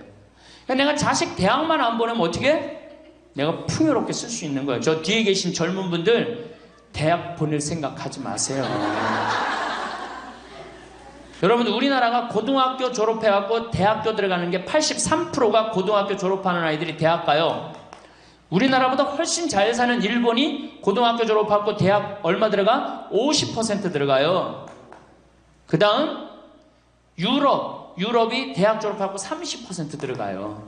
그러니까 내가 자식 대학만 안 보내면 어떻게? 내가 풍요롭게 쓸 수 있는 거예요. 저 뒤에 계신 젊은 분들 대학 보낼 생각하지 마세요. 여러분들 우리나라가 고등학교 졸업해갖고 대학교 들어가는 게 83%가 고등학교 졸업하는 아이들이 대학 가요. 우리나라보다 훨씬 잘 사는 일본이 고등학교 졸업하고 대학 얼마 들어가? 50% 들어가요. 그 다음 유럽이 대학 졸업하고 30% 들어가요.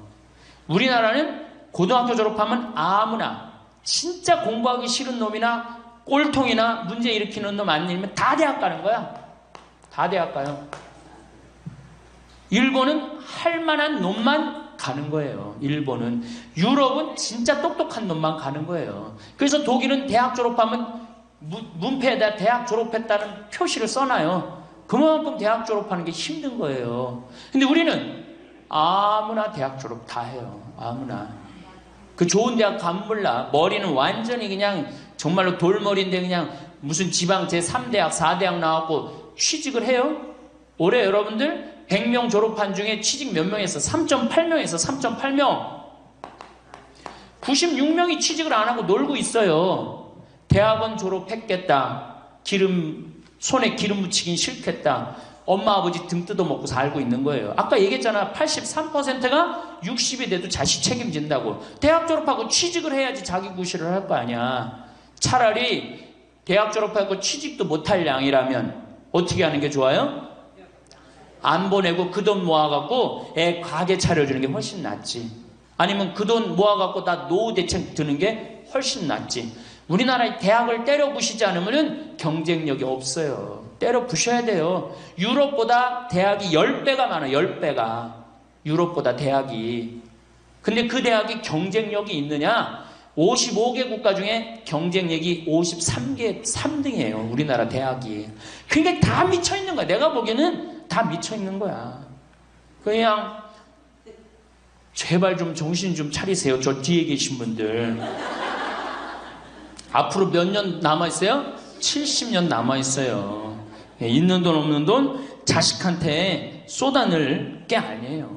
우리나라는 고등학교 졸업하면 아무나 진짜 공부하기 싫은 놈이나 꼴통이나 문제 일으키는 놈 아니면 다 대학 가는 거야. 다 대학 가요. 일본은 할 만한 놈만 가는 거예요. 일본은. 유럽은 진짜 똑똑한 놈만 가는 거예요. 그래서 독일은 대학 졸업하면 문패에다 대학 졸업했다는 표시를 써놔요. 그만큼 대학 졸업하는 게 힘든 거예요. 근데 우리는 아무나 대학 졸업 다 해요. 아무나. 그 좋은 대학 가면 몰라. 머리는 완전히 그냥 정말로 돌머리인데 그냥 무슨 지방 제3대학, 4대학 나왔고 취직을 해요? 올해 여러분들 100명 졸업한 중에 취직 몇 명 했어? 3.8명에서 3.8명. 96명이 취직을 안 하고 놀고 있어요. 대학원 졸업했겠다. 손에 기름 묻히긴 싫겠다. 엄마 아버지 등 뜯어먹고 살고 있는 거예요. 아까 얘기했잖아. 83%가 60이 돼도 자식 책임진다고. 대학 졸업하고 취직을 해야지 자기 구실을 할 거 아니야. 차라리 대학 졸업하고 취직도 못할 양이라면 어떻게 하는 게 좋아요? 안 보내고 그 돈 모아갖고 애 가게 차려주는 게 훨씬 낫지. 아니면 그 돈 모아갖고 다 노후 대책 드는 게 훨씬 낫지. 우리나라의 대학을 때려 부시지 않으면 경쟁력이 없어요. 때려 부셔야 돼요. 유럽보다 대학이 10배가 많아요. 10배가. 유럽보다 대학이. 근데 그 대학이 경쟁력이 있느냐? 55개 국가 중에 경쟁력이 53개 3등이에요. 우리나라 대학이. 그러니까 다 미쳐있는 거야. 내가 보기에는 다 미쳐있는 거야. 그냥 제발 좀 정신 좀 차리세요. 저 뒤에 계신 분들. 앞으로 몇 년 남아있어요? 70년 남아있어요. 있는 돈 없는 돈 자식한테 쏟아낼 게 아니에요.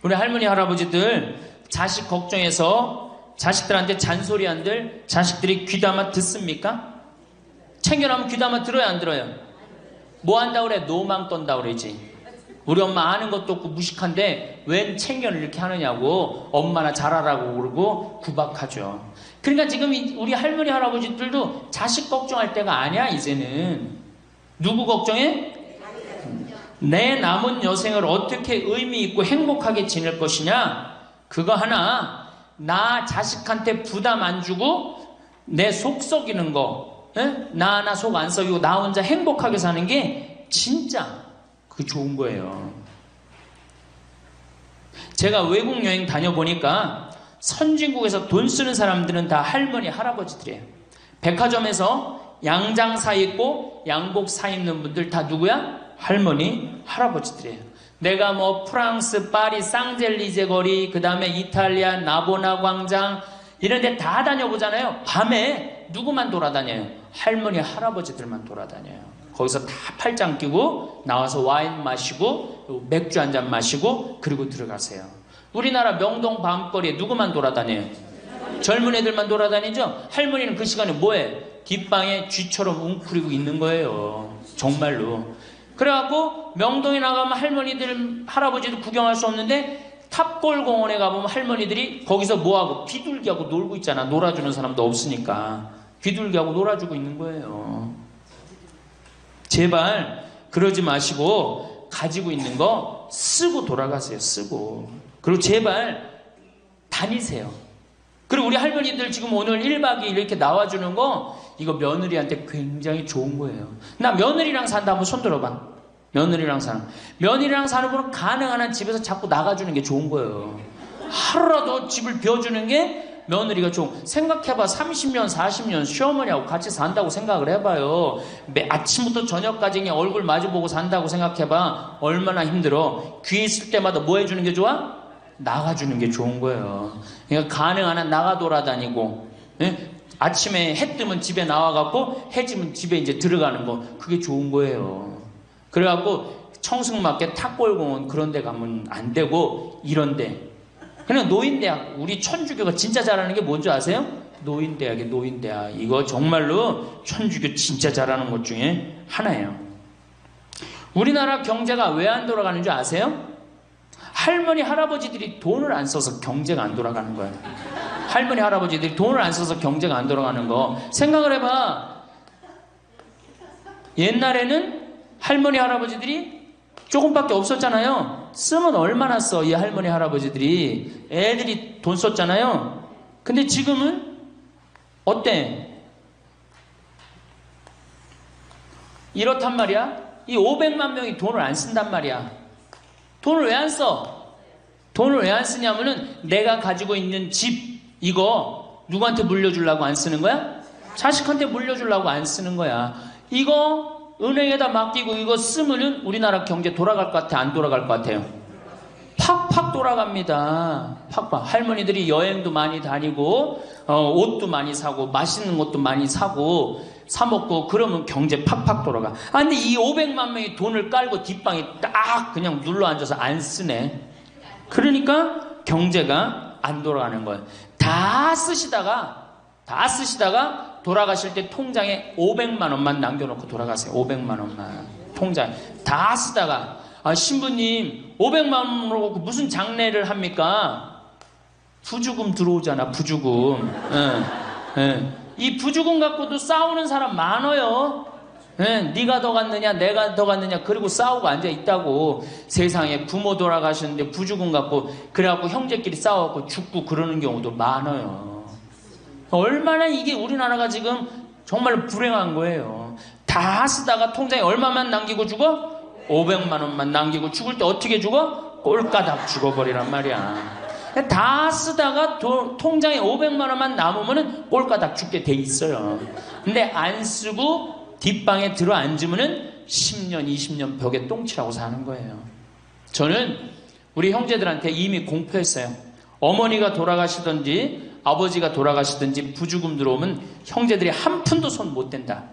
우리 할머니 할아버지들 자식 걱정해서 자식들한테 잔소리한들 자식들이 귀담아 듣습니까? 챙겨나면 귀담아 들어야 안 들어요? 뭐 한다고 그래? 노망 떤다고 그러지. 우리 엄마 아는 것도 없고 무식한데 웬 챙겨를 이렇게 하느냐고 엄마나 잘하라고 그러고 구박하죠. 그러니까 지금 우리 할머니 할아버지들도 자식 걱정할 때가 아니야. 이제는 누구 걱정해? 내 남은 여생을 어떻게 의미 있고 행복하게 지낼 것이냐. 그거 하나 나 자식한테 부담 안 주고 내 속 썩이는 거, 나 속 안 썩이고 나 혼자 행복하게 사는 게 진짜 그 좋은 거예요. 제가 외국 여행 다녀보니까 선진국에서 돈 쓰는 사람들은 다 할머니 할아버지들이에요. 백화점에서 양장 사 입고 양복 사 입는 분들 다 누구야? 할머니 할아버지들이에요. 내가 뭐 프랑스 파리 쌍젤리제 거리, 그 다음에 이탈리아 나보나 광장 이런 데 다 다녀보잖아요. 밤에 누구만 돌아다녀요? 할머니 할아버지들만 돌아다녀요. 거기서 다 팔짱 끼고 나와서 와인 마시고 맥주 한 잔 마시고 그리고 들어가세요. 우리나라 명동 밤거리에 누구만 돌아다녀요? 젊은 애들만 돌아다니죠? 할머니는 그 시간에 뭐해? 뒷방에 쥐처럼 웅크리고 있는 거예요. 정말로. 그래갖고 명동에 나가면 할머니들 할아버지도 구경할 수 없는데 탑골 공원에 가보면 할머니들이 거기서 뭐하고 비둘기하고 놀고 있잖아. 놀아주는 사람도 없으니까 비둘기하고 놀아주고 있는 거예요. 제발 그러지 마시고 가지고 있는 거 쓰고 돌아가세요. 쓰고. 그리고 제발 다니세요. 그리고 우리 할머니들 지금 오늘 1박 2일 이렇게 나와주는 거 이거 며느리한테 굉장히 좋은 거예요. 나 며느리랑 산다 한번 손 들어봐. 며느리랑 사는. 며느리랑 사는 분은 가능한 한 집에서 자꾸 나가주는 게 좋은 거예요. 하루라도 집을 비워주는 게 며느리가 좋은. 생각해봐. 30년 40년 시어머니하고 같이 산다고 생각을 해봐요. 아침부터 저녁까지 그냥 얼굴 마주보고 산다고 생각해봐. 얼마나 힘들어. 귀 있을 때마다 뭐 해주는 게 좋아? 나가주는 게 좋은 거예요. 그러니까 가능한 한 나가 돌아다니고, 예? 아침에 해 뜨면 집에 나와갖고 해 지면 집에 이제 들어가는 거 그게 좋은 거예요. 그래갖고 청승맞게 탑골공원 그런 데 가면 안 되고 이런 데 그냥 노인대학. 우리 천주교가 진짜 잘하는 게 뭔지 아세요? 노인대학이에요. 노인대학. 이거 정말로 천주교 진짜 잘하는 것 중에 하나예요. 우리나라 경제가 왜 안 돌아가는 줄 아세요? 할머니 할아버지들이 돈을 안 써서 경제가 안 돌아가는 거예요. 할머니 할아버지들이 돈을 안 써서 경제가 안 돌아가는 거 생각을 해봐. 옛날에는 할머니 할아버지들이 조금밖에 없었잖아요. 쓰면 얼마나 써, 이 할머니 할아버지들이. 애들이 돈 썼잖아요. 근데 지금은 어때? 이렇단 말이야. 이 500만 명이 돈을 안 쓴단 말이야. 돈을 왜 안 써? 돈을 왜 안 쓰냐면은 내가 가지고 있는 집 이거 누구한테 물려주려고 안 쓰는 거야? 자식한테 물려주려고 안 쓰는 거야. 이거 은행에다 맡기고 이거 쓰면은 우리나라 경제 돌아갈 것 같아? 안 돌아갈 것 같아요? 팍팍 돌아갑니다. 팍팍. 할머니들이 여행도 많이 다니고 옷도 많이 사고 맛있는 것도 많이 사고 사 먹고 그러면 경제 팍팍 돌아가. 아 근데 이 500만 명이 돈을 깔고 뒷방에 딱 그냥 눌러 앉아서 안 쓰네. 그러니까 경제가 안 돌아가는 거예요. 다 쓰시다가 돌아가실 때 통장에 500만 원만 남겨놓고 돌아가세요. 500만 원만 통장에 다 쓰다가 신부님 500만 원으로 무슨 장례를 합니까? 부주금 들어오잖아. 부주금. 이 부주금 갖고도 싸우는 사람 많아요. 네가 더 갔느냐 내가 더 갔느냐 그리고 싸우고 앉아있다고. 세상에 부모 돌아가셨는데 부주금 갖고 그래갖고 형제끼리 싸워갖고 죽고 그러는 경우도 많아요. 얼마나 이게 우리나라가 지금 정말로 불행한 거예요. 다 쓰다가 통장에 얼마만 남기고 죽어? 500만 원만 남기고 죽을 때 어떻게 죽어? 꼴까닥 죽어버리란 말이야. 다 쓰다가 통장에 500만 원만 남으면은 꼴까닥 죽게 돼 있어요. 근데 안 쓰고 뒷방에 들어 앉으면은 10년, 20년 벽에 똥치라고 사는 거예요. 저는 우리 형제들한테 이미 공표했어요. 어머니가 돌아가시든지 아버지가 돌아가시든지 부주금 들어오면 형제들이 한 푼도 손 못 댄다.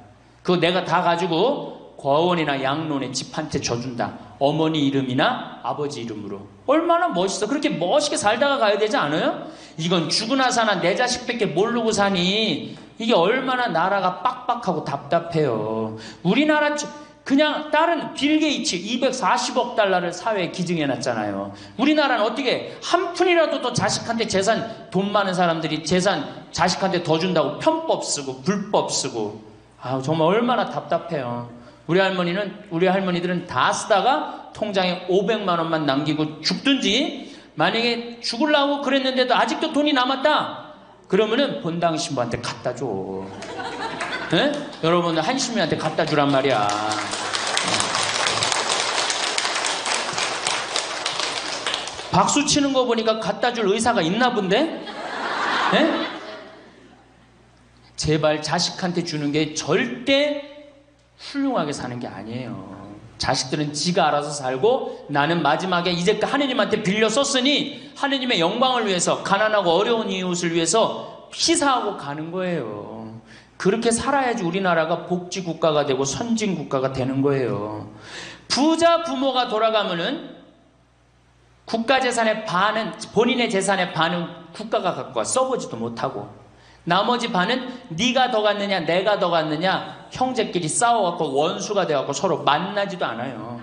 그거 내가 다 가지고 과원이나 양론에 집 한 채 줘준다. 어머니 이름이나 아버지 이름으로. 얼마나 멋있어. 그렇게 멋있게 살다가 가야 되지 않아요? 이건 죽으나 사나 내 자식밖에 모르고 사니 이게 얼마나 나라가 빡빡하고 답답해요. 우리나라 그냥 다른 빌 게이츠 240억 달러를 사회에 기증해놨잖아요. 우리나라는 어떻게 한 푼이라도 더 자식한테 재산, 돈 많은 사람들이 재산 자식한테 더 준다고 편법 쓰고 불법 쓰고. 아, 정말 얼마나 답답해요. 우리 할머니들은 다 쓰다가 통장에 500만 원만 남기고 죽든지, 만약에 죽으려고 그랬는데도 아직도 돈이 남았다 그러면은 본당 신부한테 갖다 줘. 네? 여러분들 한신민한테 갖다 주란 말이야. 박수 치는 거 보니까 갖다 줄 의사가 있나 본데? 네? 제발 자식한테 주는 게 절대 훌륭하게 사는 게 아니에요. 자식들은 지가 알아서 살고 나는 마지막에 이제 하느님한테 빌려 썼으니 하느님의 영광을 위해서, 가난하고 어려운 이웃을 위해서 희사하고 가는 거예요. 그렇게 살아야지 우리나라가 복지국가가 되고 선진국가가 되는 거예요. 부자 부모가 돌아가면은 국가재산의 반은, 본인의 재산의 반은 국가가 갖고 와 써보지도 못하고, 나머지 반은 네가 더 갖느냐 내가 더 갖느냐 형제끼리 싸워갖고 원수가 돼갖고 서로 만나지도 않아요.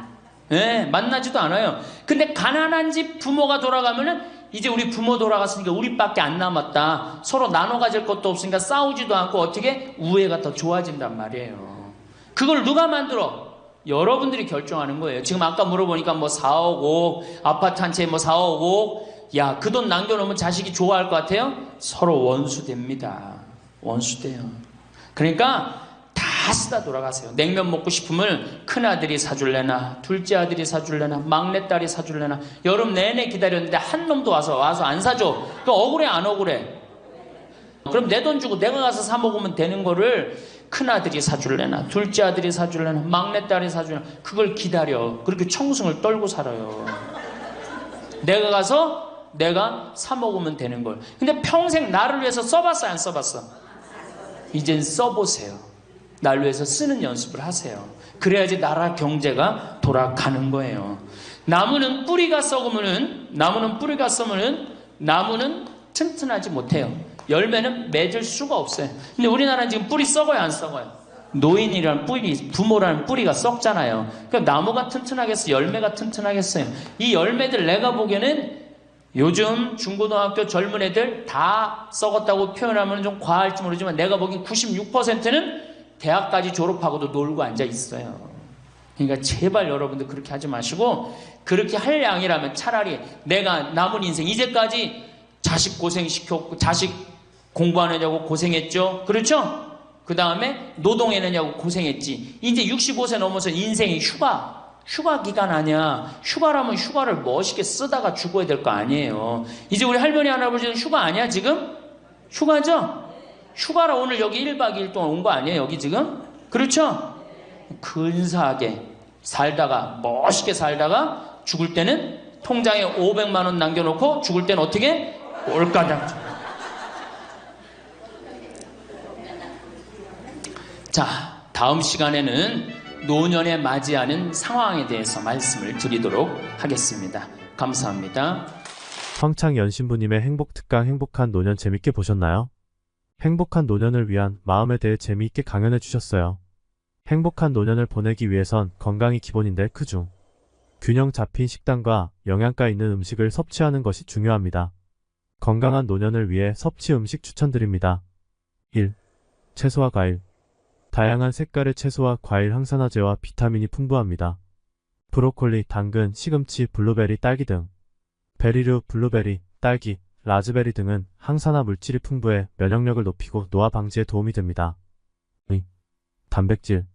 네, 만나지도 않아요. 근데 가난한 집 부모가 돌아가면은 이제 우리 부모 돌아갔으니까 우리밖에 안 남았다, 서로 나눠 가질 것도 없으니까 싸우지도 않고 어떻게 우애가 더 좋아진단 말이에요. 그걸 누가 만들어? 여러분들이 결정하는 거예요. 지금 아까 물어보니까 뭐 4억 5억 아파트 한 채에 뭐 4억 5억, 야, 그 돈 남겨놓으면 자식이 좋아할 것 같아요? 서로 원수됩니다. 원수돼요. 그러니까 다 쓰다 돌아가세요. 냉면 먹고 싶으면 큰아들이 사줄래나 둘째 아들이 사줄래나 막내딸이 사줄래나 여름 내내 기다렸는데 한 놈도 와서 안 사줘. 그 억울해 안 억울해? 그럼 내 돈 주고 내가 가서 사 먹으면 되는 거를 큰아들이 사줄래나 둘째 아들이 사줄래나 막내딸이 사줄래나 그걸 기다려. 그렇게 청승을 떨고 살아요. 내가 가서 내가 사 먹으면 되는 걸. 근데 평생 나를 위해서 써봤어 안 써봤어? 이젠 써보세요. 나를 위해서 쓰는 연습을 하세요. 그래야지 나라 경제가 돌아가는 거예요. 나무는 뿌리가 썩으면은, 나무는 튼튼하지 못해요. 열매는 맺을 수가 없어요. 근데 우리나라는 지금 뿌리 썩어요 안 썩어요? 노인이라는 뿌리, 부모라는 뿌리가 썩잖아요. 그럼 나무가 튼튼하겠어요? 열매가 튼튼하겠어요? 이 열매들 내가 보기에는 요즘 중고등학교 젊은 애들 다 썩었다고 표현하면 좀 과할지 모르지만 내가 보기엔 96%는 대학까지 졸업하고도 놀고 앉아 있어요. 그러니까 제발 여러분들 그렇게 하지 마시고, 그렇게 할 양이라면 차라리 내가 남은 인생, 이제까지 자식 고생시켰고 자식 공부 안 하냐고 고생했죠. 그렇죠? 그 다음에 노동해내냐고 고생했지. 이제 65세 넘어서 인생이 휴가 기간 아니야. 휴가라면 휴가를 멋있게 쓰다가 죽어야 될 거 아니에요. 이제 우리 할머니 할아버지는 휴가 아니야 지금? 휴가죠? 휴가라 오늘 여기 1박 2일 동안 온 거 아니에요 여기 지금? 그렇죠? 근사하게 살다가, 멋있게 살다가 죽을 때는 통장에 500만 원 남겨놓고 죽을 때는 어떻게? 올가닥. 자, 다음 시간에는 노년에 맞이하는 상황에 대해서 말씀을 드리도록 하겠습니다. 감사합니다. 황창연신부님의 행복특강 행복한 노년 재밌게 보셨나요? 행복한 노년을 위한 마음에 대해 재미있게 강연해 주셨어요. 행복한 노년을 보내기 위해선 건강이 기본인데 그중 균형 잡힌 식단과 영양가 있는 음식을 섭취하는 것이 중요합니다. 건강한 노년을 위해 섭취 음식 추천드립니다. 1. 채소와 과일. 다양한 색깔의 채소와 과일 항산화제와 비타민이 풍부합니다. 브로콜리, 당근, 시금치, 블루베리, 딸기 등 베리류, 블루베리, 딸기, 라즈베리 등은 항산화 물질이 풍부해 면역력을 높이고 노화 방지에 도움이 됩니다. 2. 단백질.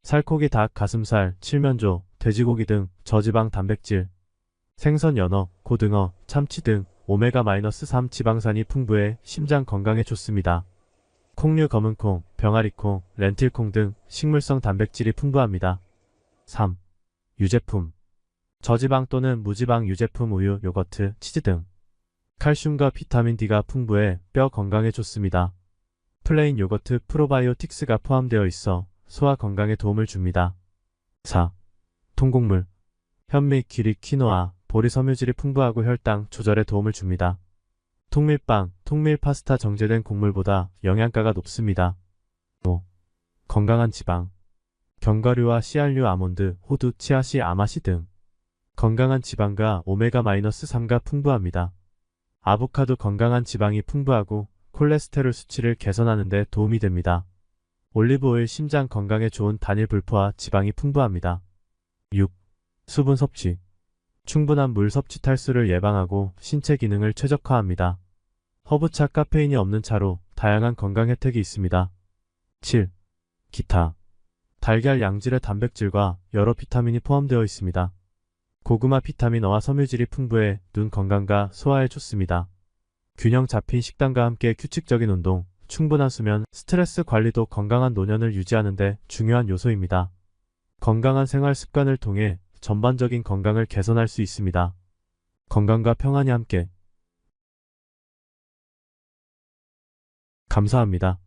살코기, 닭, 가슴살, 칠면조, 돼지고기 등 저지방 단백질, 생선, 연어, 고등어, 참치 등 오메가-3 지방산이 풍부해 심장 건강에 좋습니다. 콩류 검은콩, 병아리콩, 렌틸콩 등 식물성 단백질이 풍부합니다. 3. 유제품. 저지방 또는 무지방 유제품 우유, 요거트, 치즈 등. 칼슘과 비타민 D가 풍부해 뼈 건강에 좋습니다. 플레인 요거트 프로바이오틱스가 포함되어 있어 소화 건강에 도움을 줍니다. 4. 통곡물. 현미, 귀리, 키노아, 보리, 섬유질이 풍부하고 혈당 조절에 도움을 줍니다. 통밀빵, 통밀 파스타 정제된 곡물보다 영양가가 높습니다. 5. 건강한 지방. 견과류와 씨알류, 아몬드, 호두, 치아씨, 아마씨 등. 건강한 지방과 오메가-3가 풍부합니다. 아보카도 건강한 지방이 풍부하고 콜레스테롤 수치를 개선하는 데 도움이 됩니다. 올리브오일 심장 건강에 좋은 단일 불포화 지방이 풍부합니다. 6. 수분 섭취. 충분한 물 섭취 탈수를 예방하고 신체 기능을 최적화합니다. 허브차 카페인이 없는 차로 다양한 건강 혜택이 있습니다. 7. 기타. 달걀 양질의 단백질과 여러 비타민이 포함되어 있습니다. 고구마 비타민어와 섬유질이 풍부해 눈 건강과 소화에 좋습니다. 균형 잡힌 식단과 함께 규칙적인 운동, 충분한 수면, 스트레스 관리도 건강한 노년을 유지하는 데 중요한 요소입니다. 건강한 생활 습관을 통해 전반적인 건강을 개선할 수 있습니다. 건강과 평안이 함께. 감사합니다.